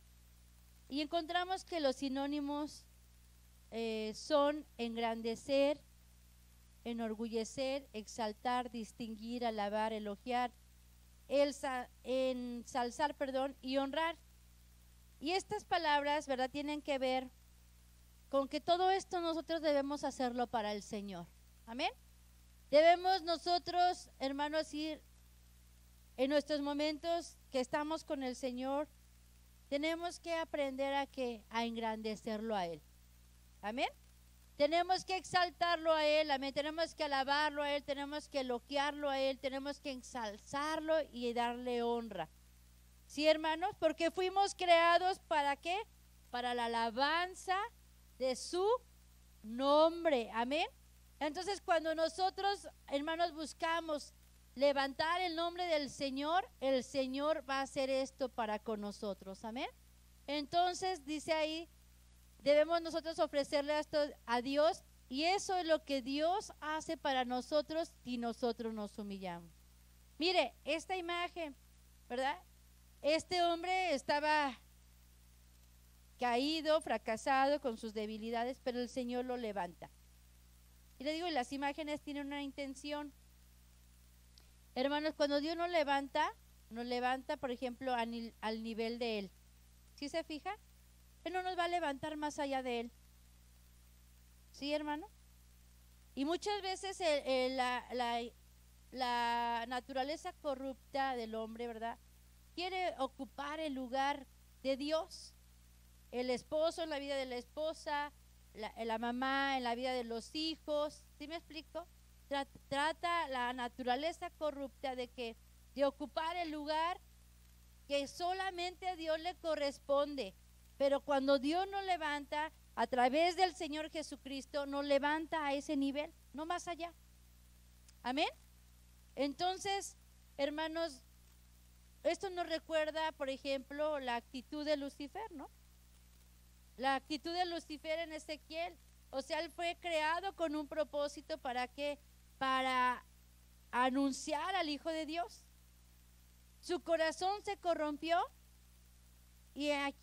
Y encontramos que los sinónimos son engrandecer, enorgullecer, exaltar, distinguir, alabar, elogiar, ensalzar, y honrar. Y estas palabras, ¿verdad?, tienen que ver con que todo esto nosotros debemos hacerlo para el Señor. Amén. Debemos nosotros, hermanos, ir en nuestros momentos que estamos con el Señor, tenemos que aprender a engrandecerlo a Él. Amén. Tenemos que exaltarlo a Él, amén. Tenemos que alabarlo a Él, tenemos que elogiarlo a Él, tenemos que ensalzarlo y darle honra. ¿Sí, hermanos? Porque fuimos creados ¿para qué? Para la alabanza de su nombre, amén. Entonces, cuando nosotros, hermanos, buscamos levantar el nombre del Señor, el Señor va a hacer esto para con nosotros, amén. Entonces, dice ahí, debemos nosotros ofrecerle esto a Dios, y eso es lo que Dios hace para nosotros y nosotros nos humillamos. Mire, esta imagen, ¿verdad? Este hombre estaba caído, fracasado con sus debilidades, pero el Señor lo levanta. Y le digo, las imágenes tienen una intención. Hermanos, cuando Dios nos levanta, por ejemplo, al nivel de Él. ¿Sí se fija? Él no nos va a levantar más allá de Él. ¿Sí, hermano? Y muchas veces la naturaleza corrupta del hombre, ¿verdad?, quiere ocupar el lugar de Dios. El esposo en la vida de la esposa, la mamá en la vida de los hijos. ¿Sí me explico? Trata la naturaleza corrupta de ocupar el lugar que solamente a Dios le corresponde. Pero cuando Dios nos levanta a través del Señor Jesucristo, nos levanta a ese nivel, no más allá. Amén. Entonces, hermanos, esto nos recuerda, por ejemplo, la actitud de Lucifer, ¿no? La actitud de Lucifer en Ezequiel. O sea, él fue creado con un propósito ¿para qué? Para anunciar al Hijo de Dios. Su corazón se corrompió. ¿Y ¿de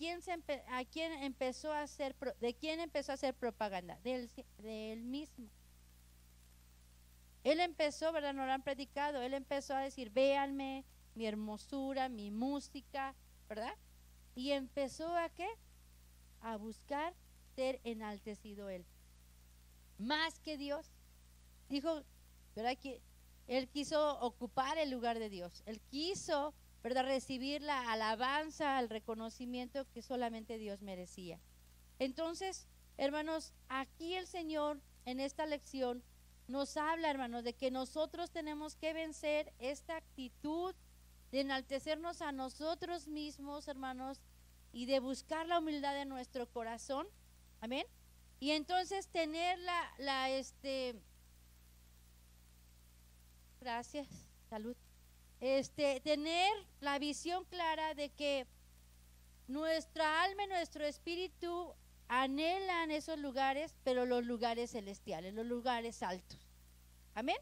quién empezó a hacer propaganda? De él mismo. Él empezó, ¿verdad? No lo han predicado. Él empezó a decir, véanme, mi hermosura, mi música, ¿verdad? Y empezó ¿a qué? A buscar ser enaltecido él. Más que Dios. Dijo, ¿verdad?, que él quiso ocupar el lugar de Dios. Él quiso, ¿verdad?, recibir la alabanza, el reconocimiento que solamente Dios merecía. Entonces, hermanos, aquí el Señor en esta lección nos habla, hermanos, de que nosotros tenemos que vencer esta actitud de enaltecernos a nosotros mismos, hermanos, y de buscar la humildad en nuestro corazón. Amén. Y entonces tener gracias, salud, tener la visión clara de que nuestra alma y nuestro espíritu anhelan esos lugares, pero los lugares celestiales, los lugares altos. Amén.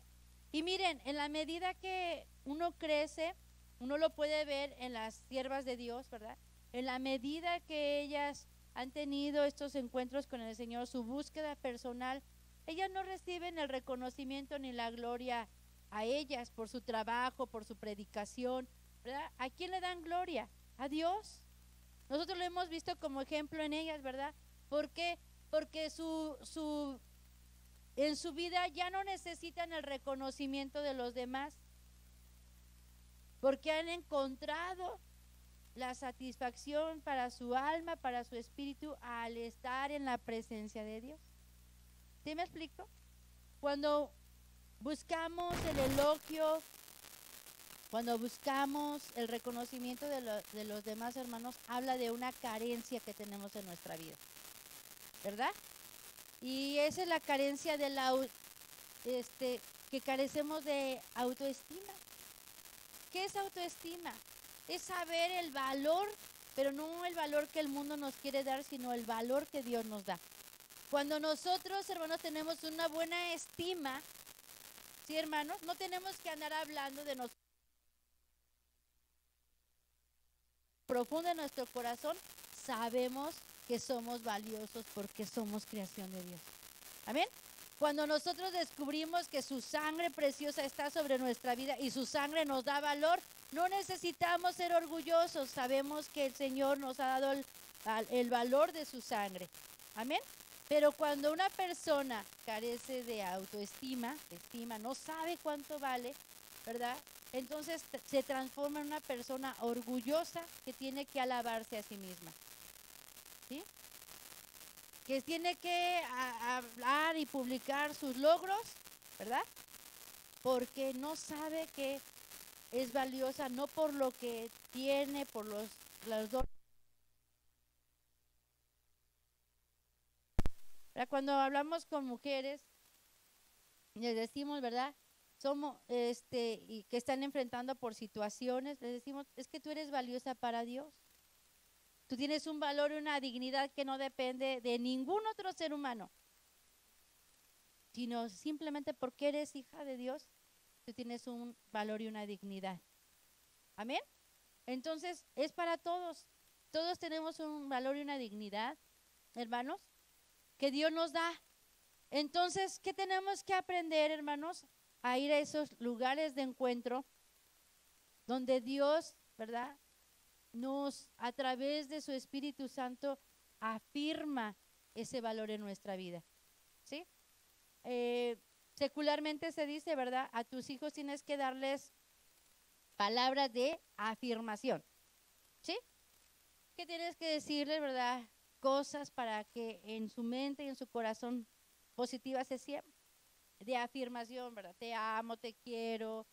Y miren, en la medida que uno crece, uno lo puede ver en las siervas de Dios, ¿verdad? En la medida que ellas han tenido estos encuentros con el Señor, su búsqueda personal, ellas no reciben el reconocimiento ni la gloria a ellas por su trabajo, por su predicación, ¿verdad? ¿A quién le dan gloria? A Dios. Nosotros lo hemos visto como ejemplo en ellas, ¿verdad? ¿Por qué? Porque en su vida ya no necesitan el reconocimiento de los demás, porque han encontrado la satisfacción para su alma, para su espíritu, al estar en la presencia de Dios. ¿Sí me explico? Cuando buscamos el elogio, cuando buscamos el reconocimiento de los demás hermanos, habla de una carencia que tenemos en nuestra vida, ¿verdad? Y esa es la carencia de que carecemos de autoestima. ¿Qué es autoestima? Es saber el valor, pero no el valor que el mundo nos quiere dar, sino el valor que Dios nos da. Cuando nosotros, hermanos, tenemos una buena estima, ¿sí, hermanos? No tenemos que andar hablando de nosotros. Profundo en nuestro corazón, sabemos que somos valiosos porque somos creación de Dios. Amén. Cuando nosotros descubrimos que su sangre preciosa está sobre nuestra vida y su sangre nos da valor, no necesitamos ser orgullosos. Sabemos que el Señor nos ha dado el valor de su sangre. Amén. Pero cuando una persona carece de autoestima, no sabe cuánto vale, ¿verdad? Entonces se transforma en una persona orgullosa que tiene que alabarse a sí misma. ¿Sí? Que tiene que hablar y publicar sus logros, ¿verdad? Porque no sabe que es valiosa, no por lo que tiene, por los dones. Cuando hablamos con mujeres, les decimos, ¿verdad? Somos, y que están enfrentando por situaciones, les decimos, es que tú eres valiosa para Dios. Tú tienes un valor y una dignidad que no depende de ningún otro ser humano, sino simplemente porque eres hija de Dios, tú tienes un valor y una dignidad. Amén. Entonces, es para todos. Todos tenemos un valor y una dignidad, hermanos, que Dios nos da. Entonces, ¿qué tenemos que aprender, hermanos? A ir a esos lugares de encuentro donde Dios, ¿verdad?, nos, a través de su Espíritu Santo, afirma ese valor en nuestra vida. ¿Sí? Secularmente se dice, ¿verdad? A tus hijos tienes que darles palabras de afirmación. ¿Sí? ¿Qué tienes que decirles, verdad? Cosas para que en su mente y en su corazón positivas se siembren. De afirmación, ¿verdad? Te amo, te quiero,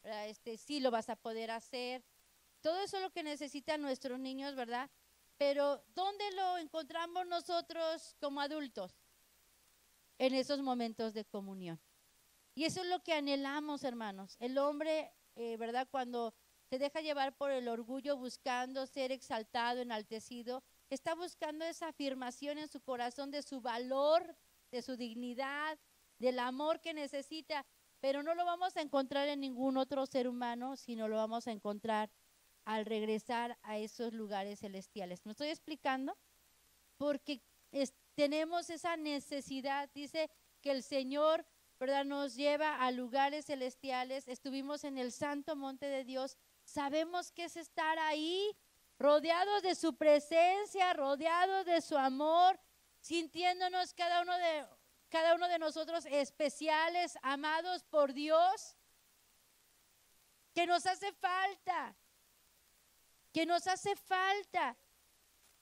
¿verdad? Sí lo vas a poder hacer. Todo eso es lo que necesitan nuestros niños, ¿verdad? Pero ¿dónde lo encontramos nosotros como adultos? En esos momentos de comunión. Y eso es lo que anhelamos, hermanos. El hombre, ¿verdad? Cuando se deja llevar por el orgullo buscando ser exaltado, enaltecido, está buscando esa afirmación en su corazón de su valor, de su dignidad, del amor que necesita, pero no lo vamos a encontrar en ningún otro ser humano, sino lo vamos a encontrar al regresar a esos lugares celestiales. ¿Me estoy explicando? Porque tenemos esa necesidad. Dice que el Señor, ¿verdad?, nos lleva a lugares celestiales. Estuvimos en el santo monte de Dios. Sabemos que es estar ahí, rodeados de su presencia, rodeados de su amor, sintiéndonos cada uno de nosotros especiales, amados por Dios, que nos hace falta.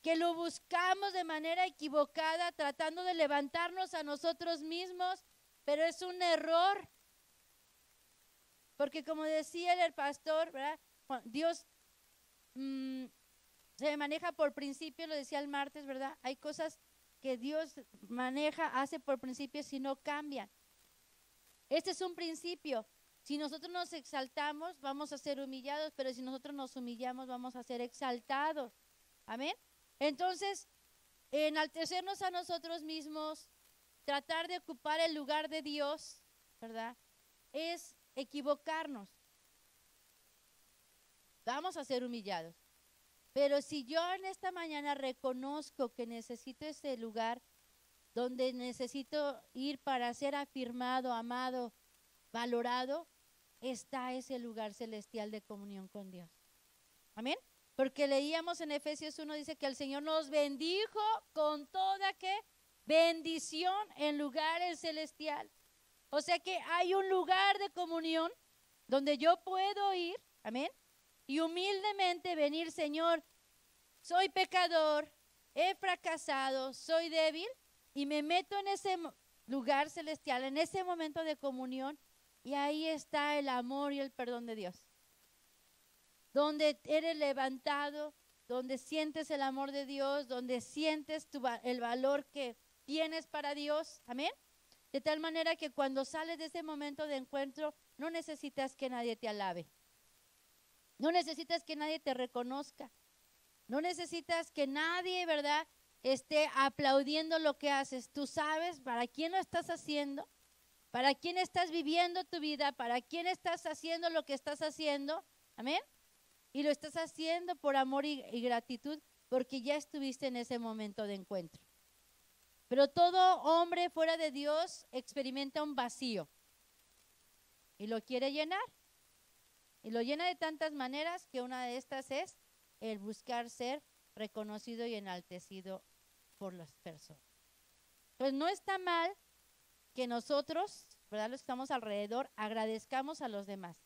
Que lo buscamos de manera equivocada, tratando de levantarnos a nosotros mismos, pero es un error. Porque como decía el pastor, ¿verdad? Dios se maneja por principio, lo decía el martes, ¿verdad? Hay cosas que Dios maneja, hace por principios y no cambian. Este es un principio. Si nosotros nos exaltamos, vamos a ser humillados, pero si nosotros nos humillamos, vamos a ser exaltados. Amén. Entonces, enaltecernos a nosotros mismos, tratar de ocupar el lugar de Dios, ¿verdad? Es equivocarnos. Vamos a ser humillados. Pero si yo en esta mañana reconozco que necesito ese lugar donde necesito ir para ser afirmado, amado, valorado, está ese lugar celestial de comunión con Dios. Amén. Porque leíamos en Efesios 1, dice que el Señor nos bendijo con toda ¿qué? Bendición en lugares celestial. O sea que hay un lugar de comunión donde yo puedo ir, amén, y humildemente venir, Señor, soy pecador, he fracasado, soy débil, y me meto en ese lugar celestial, en ese momento de comunión, y ahí está el amor y el perdón de Dios. Donde eres levantado, donde sientes el amor de Dios, donde sientes el valor que tienes para Dios, amén. De tal manera que cuando sales de ese momento de encuentro, no necesitas que nadie te alabe. No necesitas que nadie te reconozca. No necesitas que nadie, ¿verdad?, esté aplaudiendo lo que haces. Tú sabes para quién lo estás haciendo, para quién estás viviendo tu vida, para quién estás haciendo lo que estás haciendo. Amén. Y lo estás haciendo por amor y gratitud, porque ya estuviste en ese momento de encuentro. Pero todo hombre fuera de Dios experimenta un vacío y lo quiere llenar. Y lo llena de tantas maneras que una de estas es el buscar ser reconocido y enaltecido por las personas. Pues no está mal que nosotros, ¿verdad?, los que estamos alrededor, agradezcamos a los demás.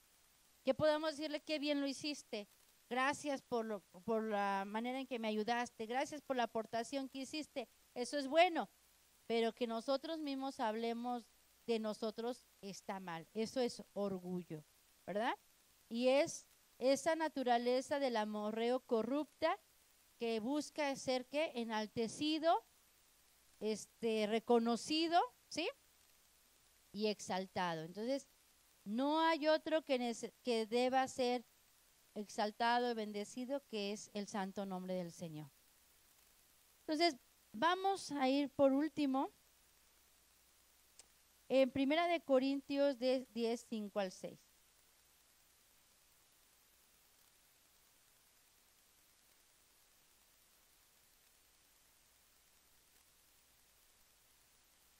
Que podamos decirle qué bien lo hiciste, gracias por la manera en que me ayudaste, gracias por la aportación que hiciste, eso es bueno, pero que nosotros mismos hablemos de nosotros está mal, eso es orgullo, ¿verdad? Y es esa naturaleza del amorreo corrupta que busca ser ¿qué? Enaltecido, reconocido, ¿sí? Y exaltado. Entonces, no hay otro que deba ser exaltado y bendecido, que es el santo nombre del Señor. Entonces, vamos a ir por último en 1 Corintios 10, 5 al 6.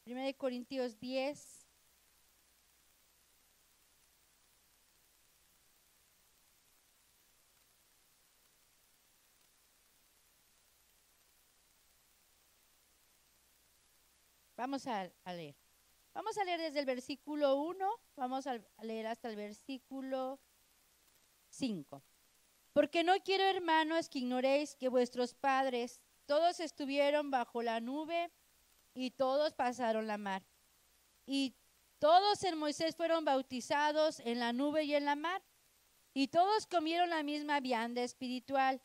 Primera de Corintios 10. Vamos a leer. Vamos a leer desde el versículo 1, vamos a leer hasta el versículo 5. Porque no quiero, hermanos, que ignoréis que vuestros padres todos estuvieron bajo la nube y todos pasaron la mar. Y todos en Moisés fueron bautizados en la nube y en la mar. Y todos comieron la misma vianda espiritual.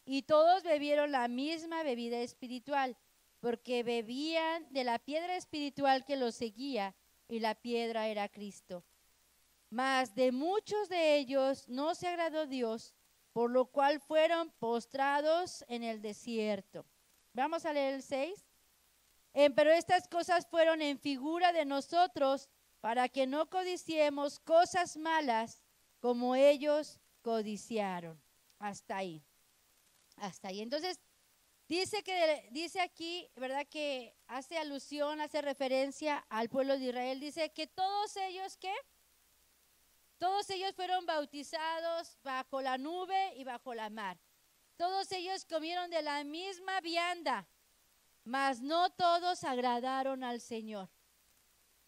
Y todos bebieron la misma bebida espiritual, porque bebían de la piedra espiritual que los seguía, y la piedra era Cristo. Mas de muchos de ellos no se agradó Dios, por lo cual fueron postrados en el desierto. Vamos a leer el 6. Pero estas cosas fueron en figura de nosotros, para que no codiciemos cosas malas como ellos codiciaron. Hasta ahí. Hasta ahí. Entonces, dice aquí, ¿verdad?, que hace alusión, hace referencia al pueblo de Israel. Dice que todos ellos, ¿qué? Todos ellos fueron bautizados bajo la nube y bajo la mar. Todos ellos comieron de la misma vianda, mas no todos agradaron al Señor.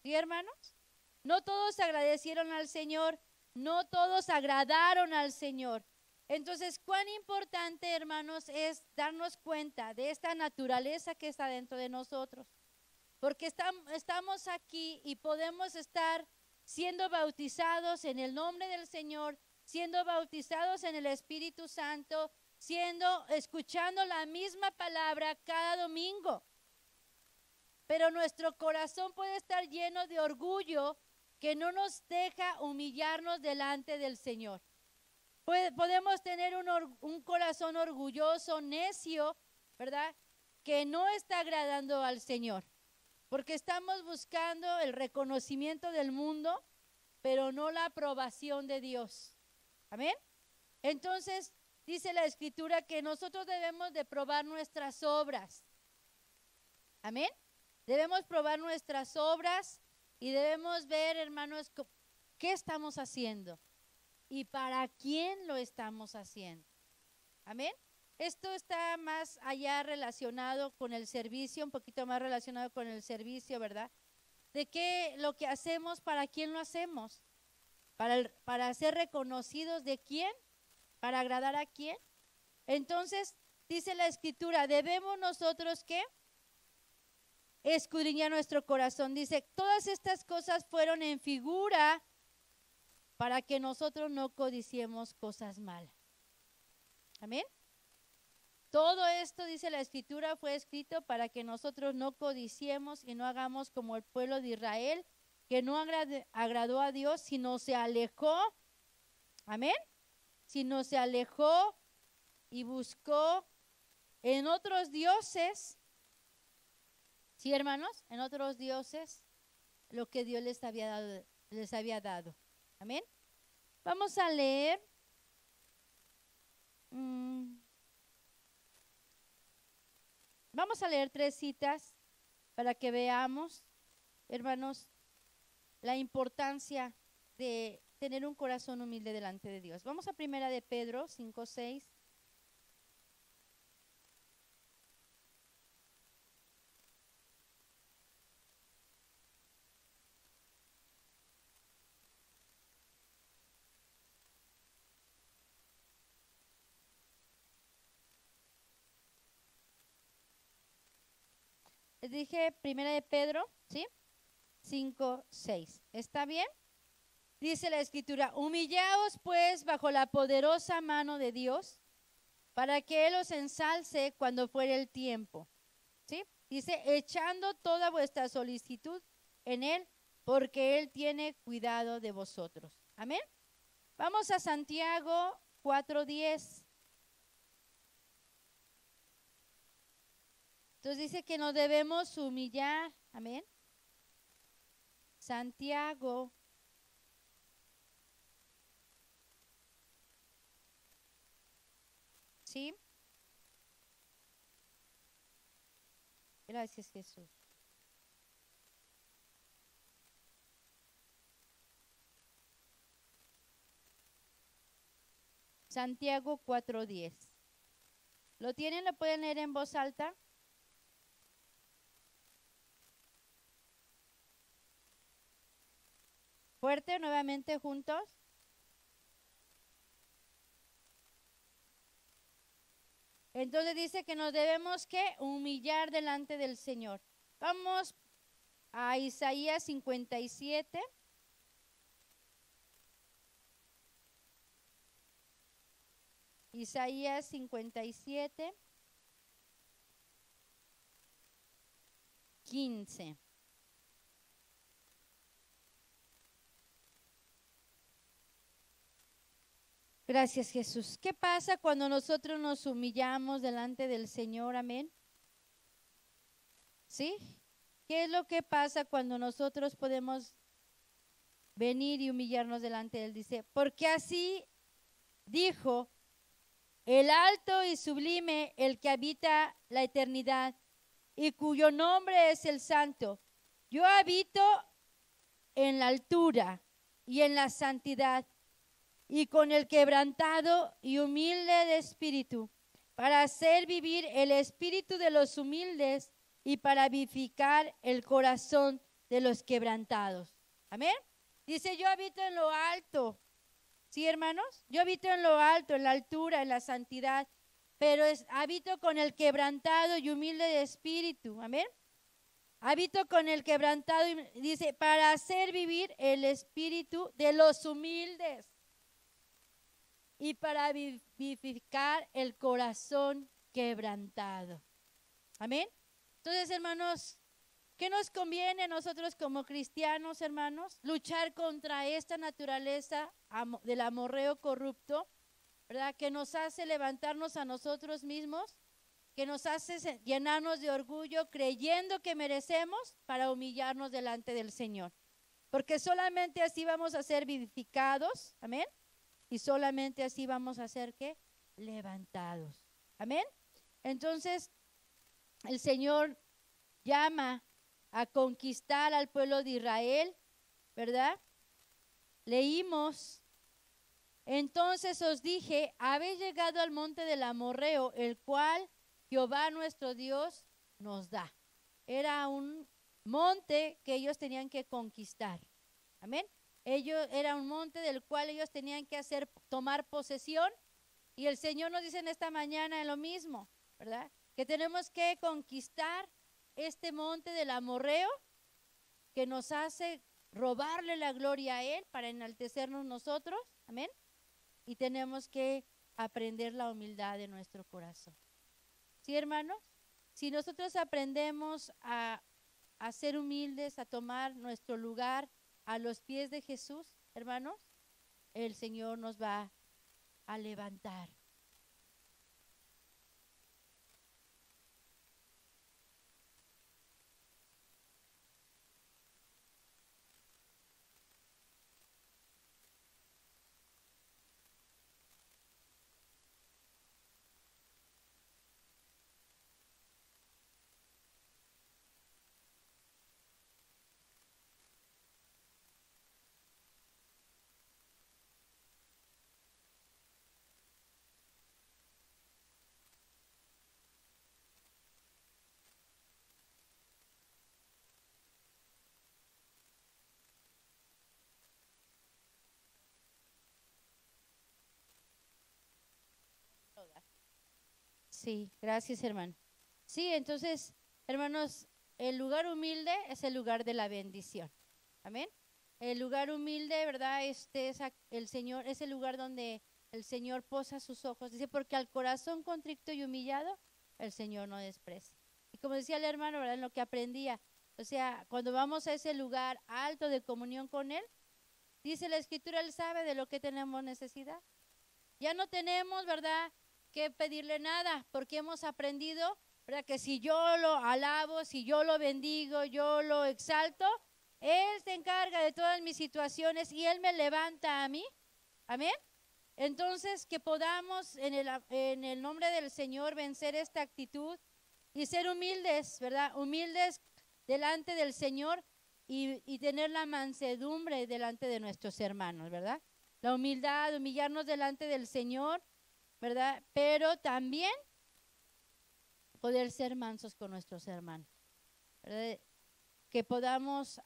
¿Sí, hermanos? No todos agradecieron al Señor, no todos agradaron al Señor. Entonces, cuán importante, hermanos, es darnos cuenta de esta naturaleza que está dentro de nosotros. Porque estamos aquí y podemos estar siendo bautizados en el nombre del Señor, siendo bautizados en el Espíritu Santo, escuchando la misma palabra cada domingo. pero nuestro corazón puede estar lleno de orgullo que no nos deja humillarnos delante del Señor. Podemos tener un corazón orgulloso, necio, ¿verdad? Que no está agradando al Señor, porque estamos buscando el reconocimiento del mundo, pero no la aprobación de Dios. Amén. Entonces, dice la Escritura que nosotros debemos de probar nuestras obras. Amén. Debemos probar nuestras obras y debemos ver, hermanos, qué estamos haciendo y para quién lo estamos haciendo. Amén. Esto está más allá relacionado con el servicio, un poquito más relacionado con el servicio, ¿verdad? De qué lo que hacemos, para quién lo hacemos, para ser reconocidos de quién, para agradar a quién. Entonces, dice la Escritura, debemos nosotros ¿qué? Escudriñar nuestro corazón. Dice, todas estas cosas fueron en figura para que nosotros no codiciemos cosas malas. Amén. Todo esto, dice la Escritura, fue escrito para que nosotros no codiciemos y no hagamos como el pueblo de Israel, que no agradó a Dios, sino se alejó. Amén. Sino se alejó y buscó en otros dioses. Sí, hermanos, en otros dioses lo que Dios les había dado. Amén. Vamos a leer. Vamos a leer 3 citas para que veamos, hermanos, la importancia de tener un corazón humilde delante de Dios. Vamos a 1 de Pedro 5:6. Les dije 1 de Pedro, ¿sí? 5:6. ¿Está bien? Dice la Escritura, humillaos pues bajo la poderosa mano de Dios, para que Él os ensalce cuando fuere el tiempo. ¿Sí? Dice, echando toda vuestra solicitud en Él, porque Él tiene cuidado de vosotros. Amén. Vamos a Santiago 4:10. Entonces dice que nos debemos humillar. Amén. Santiago. ¿Sí? Gracias, Jesús. Santiago 4:10. ¿Lo tienen? ¿Lo pueden leer en voz alta? Fuerte, nuevamente juntos. Entonces dice que nos debemos ¿qué? Humillar delante del Señor. Vamos a Isaías 57. Isaías 57, 15. Gracias, Jesús. ¿Qué pasa cuando nosotros nos humillamos delante del Señor? Amén. ¿Sí? ¿Qué es lo que pasa cuando nosotros podemos venir y humillarnos delante de Él? Dice, porque así dijo el alto y sublime, el que habita la eternidad y cuyo nombre es el Santo. Yo habito en la altura y en la santidad, y con el quebrantado y humilde de espíritu, para hacer vivir el espíritu de los humildes y para vivificar el corazón de los quebrantados. Amén. Dice, yo habito en lo alto. ¿Sí, hermanos? Yo habito en lo alto, en la altura, en la santidad, pero habito con el quebrantado y humilde de espíritu. Amén. Habito con el quebrantado y dice, para hacer vivir el espíritu de los humildes y para vivificar el corazón quebrantado. Amén. Entonces, hermanos, ¿Qué nos conviene a nosotros como cristianos, hermanos? Luchar contra esta naturaleza del amorreo corrupto, ¿verdad? Que nos hace levantarnos a nosotros mismos, que nos hace llenarnos de orgullo, creyendo que merecemos para humillarnos delante del Señor. Porque solamente así vamos a ser vivificados, amén, y solamente así vamos a ser, ¿qué? Levantados, amén. Entonces, el Señor llama a conquistar al pueblo de Israel, ¿verdad? Leímos, entonces os dije, habéis llegado al monte del amorreo, el cual Jehová nuestro Dios nos da. Era un monte que ellos tenían que conquistar, amén. Era un monte del cual ellos tenían que tomar posesión, y el Señor nos dice en esta mañana lo mismo, ¿verdad? Que tenemos que conquistar este monte del amorreo que nos hace robarle la gloria a Él para enaltecernos nosotros, amén. Y tenemos que aprender la humildad de nuestro corazón. ¿Sí, hermanos? Si nosotros aprendemos a ser humildes, a tomar nuestro lugar a los pies de Jesús, hermanos, el Señor nos va a levantar. Sí, gracias, hermano. Sí, entonces, hermanos, el lugar humilde es el lugar de la bendición. Amén. El lugar humilde, ¿verdad? El Señor, es el lugar donde el Señor posa sus ojos. Dice, porque al corazón contrito y humillado, el Señor no desprecia. Y como decía el hermano, ¿verdad? En lo que aprendía, o sea, cuando vamos a ese lugar alto de comunión con Él, dice la Escritura, Él sabe de lo que tenemos necesidad. Ya no tenemos, ¿verdad?, que pedirle nada, porque hemos aprendido, ¿verdad?, que si yo lo alabo, si yo lo bendigo, yo lo exalto, Él se encarga de todas mis situaciones y Él me levanta a mí. Amén. Entonces, que podamos en el nombre del Señor vencer esta actitud y ser humildes, ¿verdad? Humildes delante del Señor y tener la mansedumbre delante de nuestros hermanos, ¿verdad? La humildad, humillarnos delante del Señor, ¿verdad? Pero también poder ser mansos con nuestros hermanos, ¿verdad? Que podamos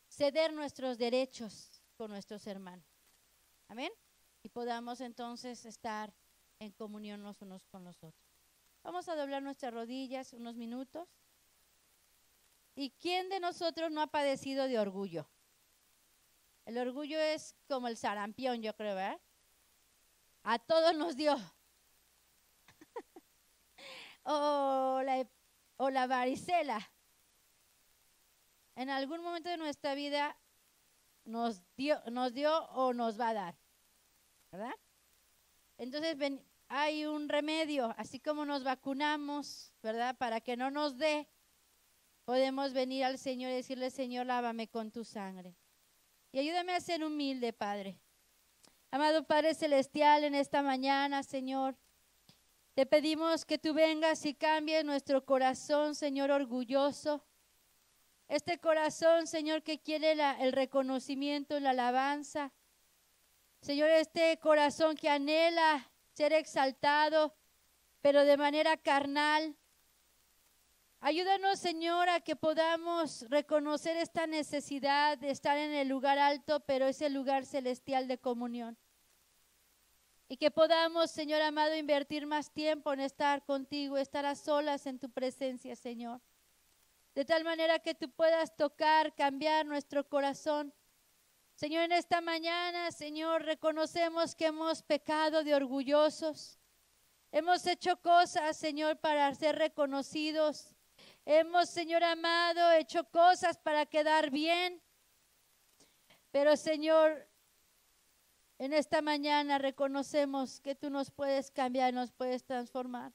ceder nuestros derechos con nuestros hermanos. Amén. Y podamos entonces estar en comunión los unos con los otros. Vamos a doblar nuestras rodillas unos minutos. ¿Y quién de nosotros no ha padecido de orgullo? El orgullo es como el sarampión, yo creo, ¿verdad? A todos nos dio. o la varicela. En algún momento de nuestra vida nos dio o nos va a dar, ¿verdad? Entonces hay un remedio, así como nos vacunamos, ¿verdad? Para que no nos dé, podemos venir al Señor y decirle, Señor, lávame con tu sangre. Y ayúdame a ser humilde, Padre. Amado Padre Celestial, en esta mañana, Señor, te pedimos que tú vengas y cambies nuestro corazón, Señor, orgulloso. Este corazón, Señor, que quiere el reconocimiento, la alabanza. Señor, este corazón que anhela ser exaltado, pero de manera carnal. Ayúdanos, Señor, a que podamos reconocer esta necesidad de estar en el lugar alto, pero es el lugar celestial de comunión. Y que podamos, Señor amado, invertir más tiempo en estar contigo, estar a solas en tu presencia, Señor. De tal manera que tú puedas tocar, cambiar nuestro corazón. Señor, en esta mañana, Señor, reconocemos que hemos pecado de orgullosos. Hemos hecho cosas, Señor, para ser reconocidos. Hemos, Señor amado, hecho cosas para quedar bien. Pero, Señor, en esta mañana reconocemos que tú nos puedes cambiar, nos puedes transformar.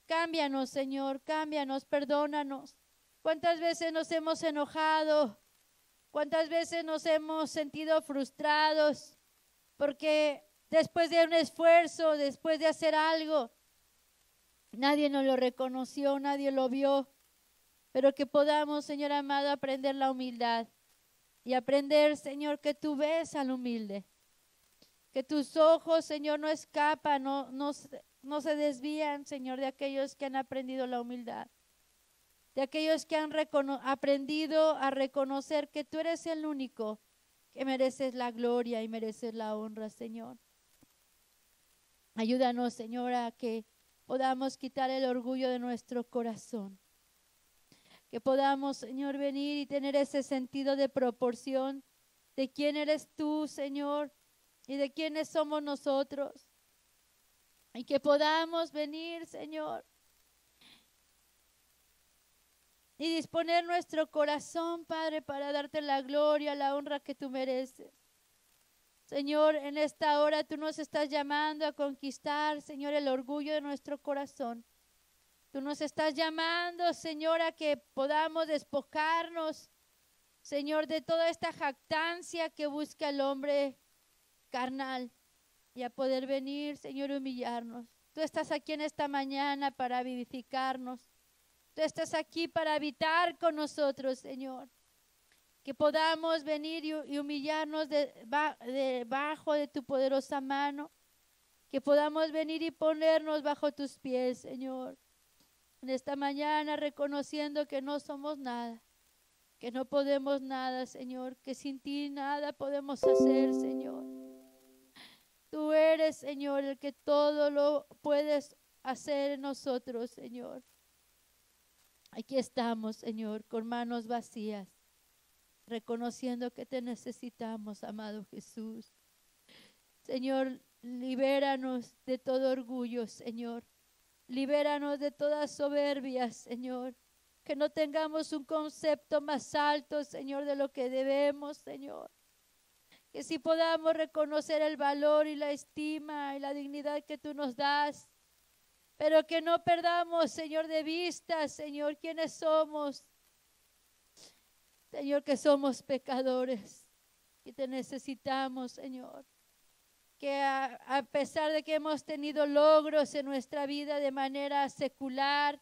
Cámbianos, Señor, cámbianos, perdónanos. ¿Cuántas veces nos hemos enojado? ¿Cuántas veces nos hemos sentido frustrados? Porque después de un esfuerzo, después de hacer algo, nadie nos lo reconoció, nadie lo vio. Pero que podamos, Señor amado, aprender la humildad. Y aprender, Señor, que tú ves al humilde. Que tus ojos, Señor, no escapan, no se desvían, Señor, de aquellos que han aprendido la humildad. De aquellos que han aprendido a reconocer que tú eres el único que mereces la gloria y mereces la honra, Señor. Ayúdanos, Señor, a que podamos quitar el orgullo de nuestro corazón. Que podamos, Señor, venir y tener ese sentido de proporción de quién eres tú, Señor, y de quiénes somos nosotros. Y que podamos venir, Señor, y disponer nuestro corazón, Padre, para darte la gloria, la honra que tú mereces. Señor, en esta hora tú nos estás llamando a conquistar, Señor, el orgullo de nuestro corazón. Tú nos estás llamando, Señor, a que podamos despojarnos, Señor, de toda esta jactancia que busca el hombre carnal y a poder venir, Señor, humillarnos. Tú estás aquí en esta mañana para vivificarnos. Tú estás aquí para habitar con nosotros, Señor. Que podamos venir y humillarnos debajo de tu poderosa mano. Que podamos venir y ponernos bajo tus pies, Señor. En esta mañana reconociendo que no somos nada. Que no podemos nada, Señor. Que sin ti nada podemos hacer, Señor. Tú eres, Señor, el que todo lo puedes hacer en nosotros, Señor. Aquí estamos, Señor, con manos vacías, reconociendo que te necesitamos, amado Jesús. Señor, libéranos de todo orgullo, Señor. Libéranos de toda soberbia, Señor. Que no tengamos un concepto más alto, Señor, de lo que debemos, Señor. Que sí podamos reconocer el valor y la estima y la dignidad que tú nos das. Pero que no perdamos, Señor, de vista, Señor, quiénes somos. Señor, que somos pecadores y te necesitamos, Señor. Que a pesar de que hemos tenido logros en nuestra vida de manera secular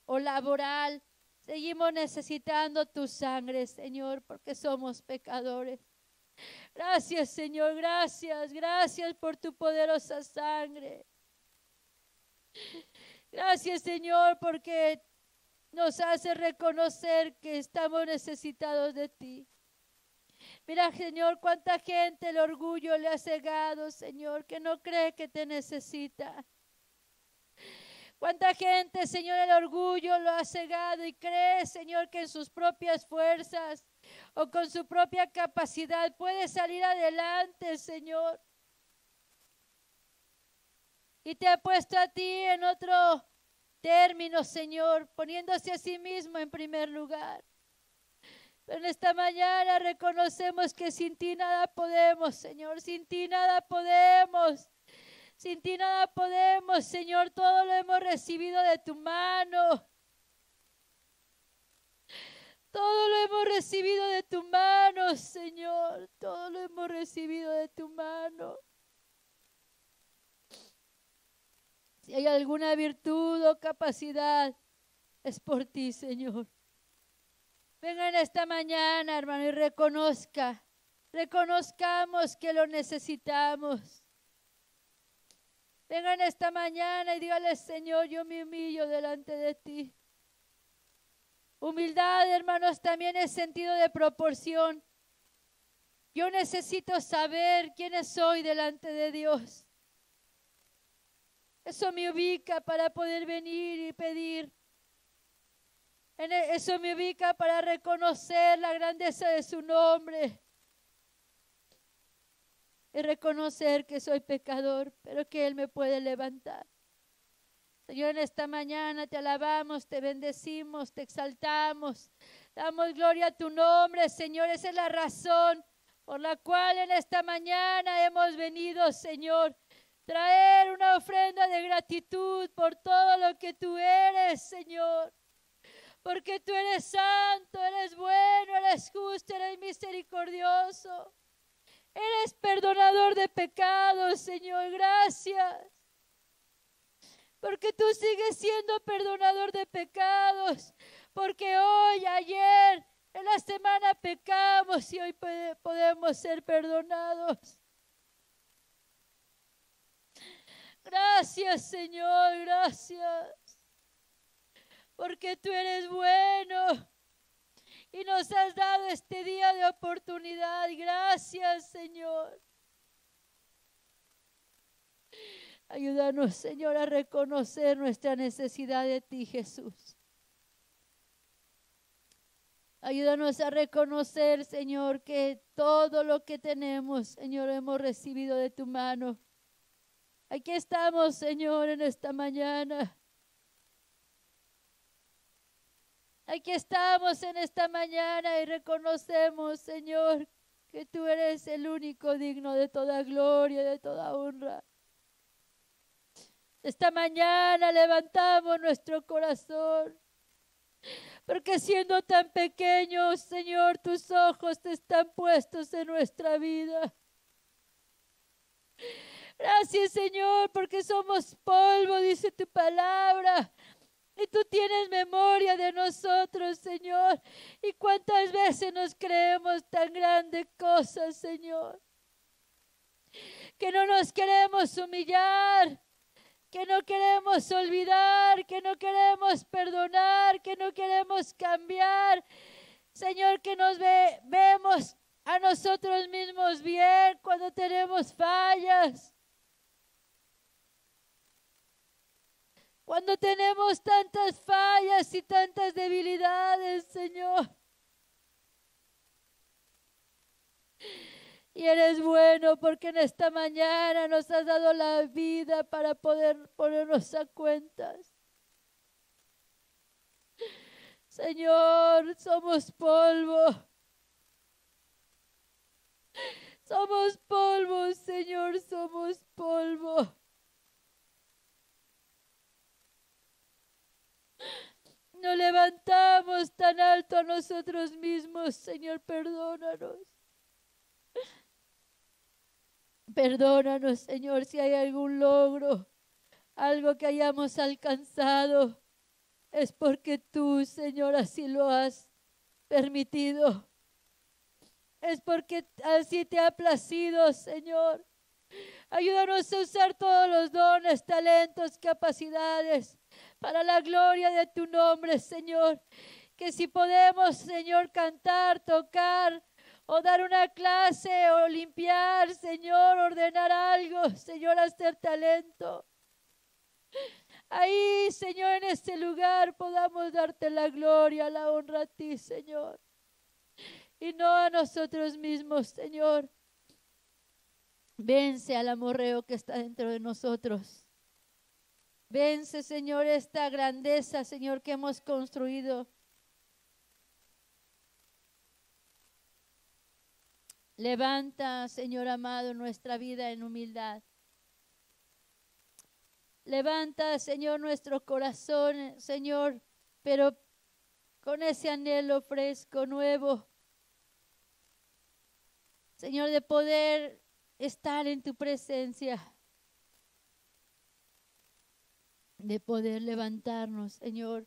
o laboral, seguimos necesitando tu sangre, Señor, porque somos pecadores. Gracias, Señor, gracias por tu poderosa sangre. Gracias, Señor, porque nos hace reconocer que estamos necesitados de ti. Mira, Señor, cuánta gente el orgullo le ha cegado, Señor, que no cree que te necesita. Cuánta gente, Señor, el orgullo lo ha cegado y cree, Señor, que en sus propias fuerzas o con su propia capacidad puede salir adelante, Señor. Y te ha puesto a ti en otro término, Señor, poniéndose a sí mismo en primer lugar. Pero en esta mañana reconocemos que sin ti nada podemos, Señor, sin ti nada podemos. Sin ti nada podemos, Señor, todo lo hemos recibido de tu mano. Todo lo hemos recibido de tu mano, Señor, todo lo hemos recibido de tu mano. Si hay alguna virtud o capacidad, es por ti, Señor. Venga en esta mañana, hermano, y reconozcamos que lo necesitamos. Venga en esta mañana y dígale, Señor, yo me humillo delante de ti. Humildad, hermanos, también es sentido de proporción. Yo necesito saber quién soy delante de Dios. Eso me ubica para poder venir y pedir. Eso me ubica para reconocer la grandeza de su nombre. Y reconocer que soy pecador, pero que Él me puede levantar. Señor, en esta mañana te alabamos, te bendecimos, te exaltamos. Damos gloria a tu nombre, Señor. Esa es la razón por la cual en esta mañana hemos venido, Señor. Traer una ofrenda de gratitud por todo lo que tú eres, Señor. Porque tú eres santo, eres bueno, eres justo, eres misericordioso. Eres perdonador de pecados, Señor. Gracias. Porque tú sigues siendo perdonador de pecados. Porque hoy, ayer, en la semana pecamos y hoy podemos ser perdonados. Gracias, Señor, gracias. Porque tú eres bueno y nos has dado este día de oportunidad. Gracias, Señor. Ayúdanos, Señor, a reconocer nuestra necesidad de ti, Jesús. Ayúdanos a reconocer, Señor, que todo lo que tenemos, Señor, hemos recibido de tu mano. Aquí estamos, Señor, en esta mañana. Aquí estamos en esta mañana y reconocemos, Señor, que tú eres el único digno de toda gloria, de toda honra. Esta mañana levantamos nuestro corazón, porque siendo tan pequeños, Señor, tus ojos están puestos en nuestra vida. Gracias, Señor, porque somos polvo, dice tu palabra. Y tú tienes memoria de nosotros, Señor. Y cuántas veces nos creemos tan grandes cosas, Señor. Que no nos queremos humillar, que no queremos olvidar, que no queremos perdonar, que no queremos cambiar. Señor, que nos vemos a nosotros mismos bien cuando tenemos fallas. Cuando tenemos tantas fallas y tantas debilidades, Señor. Y eres bueno porque en esta mañana nos has dado la vida para poder ponernos a cuentas. Señor, somos polvo. Somos polvo, Señor, somos polvo. Nos levantamos tan alto a nosotros mismos, Señor, perdónanos. Perdónanos, Señor, si hay algún logro, algo que hayamos alcanzado, es porque tú, Señor, así lo has permitido. Es porque así te ha placido, Señor. Ayúdanos a usar todos los dones, talentos, capacidades para la gloria de tu nombre, Señor. Que si podemos, Señor, cantar, tocar o dar una clase o limpiar, Señor, ordenar algo, Señor, hacer talento. Ahí, Señor, en este lugar podamos darte la gloria, la honra a ti, Señor. Y no a nosotros mismos, Señor. Vence al amorreo que está dentro de nosotros. Vence, Señor, esta grandeza, Señor, que hemos construido. Levanta, Señor amado, nuestra vida en humildad. Levanta, Señor, nuestro corazón, Señor, pero con ese anhelo fresco, nuevo. Señor, de poder estar en tu presencia. De poder levantarnos, Señor.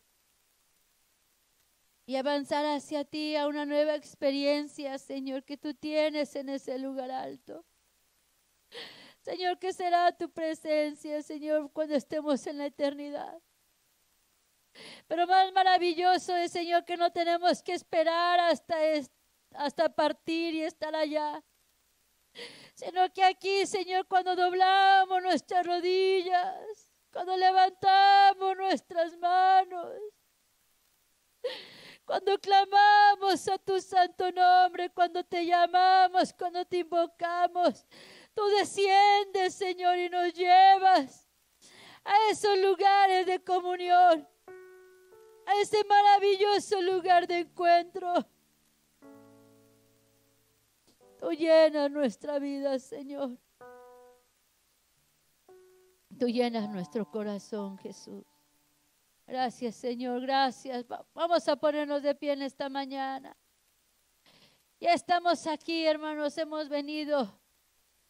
Y avanzar hacia ti a una nueva experiencia, Señor, que tú tienes en ese lugar alto. Señor, que será tu presencia, Señor, cuando estemos en la eternidad. Pero más maravilloso es, Señor, que no tenemos que esperar hasta partir y estar allá. Sino que aquí, Señor, cuando doblamos nuestras rodillas, cuando levantamos nuestras manos, cuando clamamos a tu santo nombre, cuando te llamamos, cuando te invocamos, tú desciendes, Señor, y nos llevas a esos lugares de comunión, a ese maravilloso lugar de encuentro. Tú llenas nuestra vida, Señor. Tú llenas nuestro corazón, Jesús. Gracias, Señor, gracias. Vamos a ponernos de pie en esta mañana. Ya estamos aquí, hermanos, hemos venido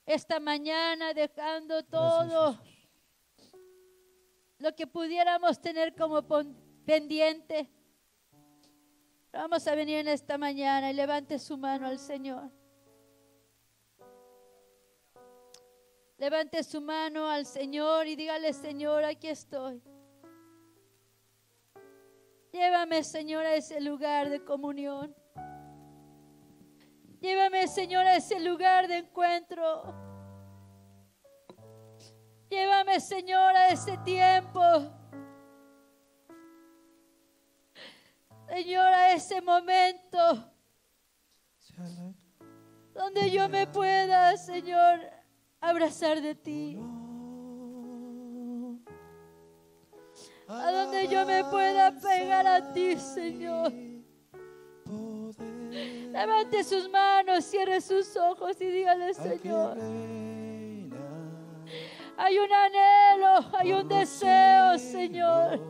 esta mañana dejando todo lo que pudiéramos tener como pendiente. Vamos a venir en esta mañana y levante su mano al Señor. Levante su mano al Señor y dígale: Señor, aquí estoy. Llévame, Señor, a ese lugar de comunión. Llévame, Señor, a ese lugar de encuentro. Llévame, Señor, a ese tiempo. Señor, a ese momento donde yo me pueda, Señor, abrazar de ti. A donde yo me pueda pegar a ti, Señor. Levante sus manos, cierre sus ojos y dígale: Señor, hay un anhelo, hay un deseo, Señor.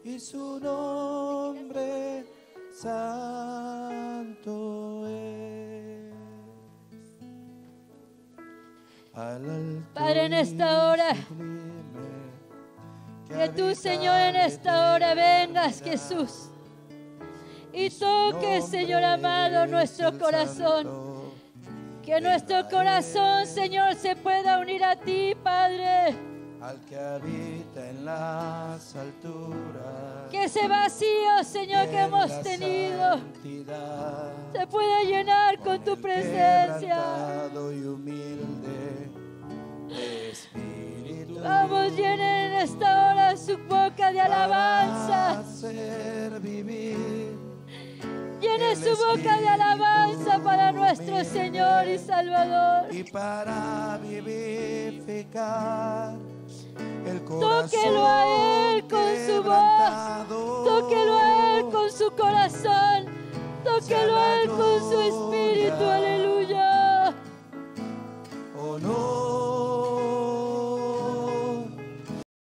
Y su nombre santo es. Padre, en esta hora, que tú, Señor, en esta hora vengas, Jesús, y toques, Señor amado, nuestro corazón. Que nuestro corazón, Señor, se pueda unir a ti, Padre. Al que habita en las alturas. Que ese vacío, Señor, que hemos tenido se pueda llenar con tu presencia. Y humilde espíritu. Vamos, llenen en esta hora su boca de alabanza. Llene su boca de alabanza para nuestro Señor y Salvador. Y para vivificar el corazón. Tóquelo a Él con su voz. Tóquelo a Él con su corazón. Tóquelo a Él con su espíritu.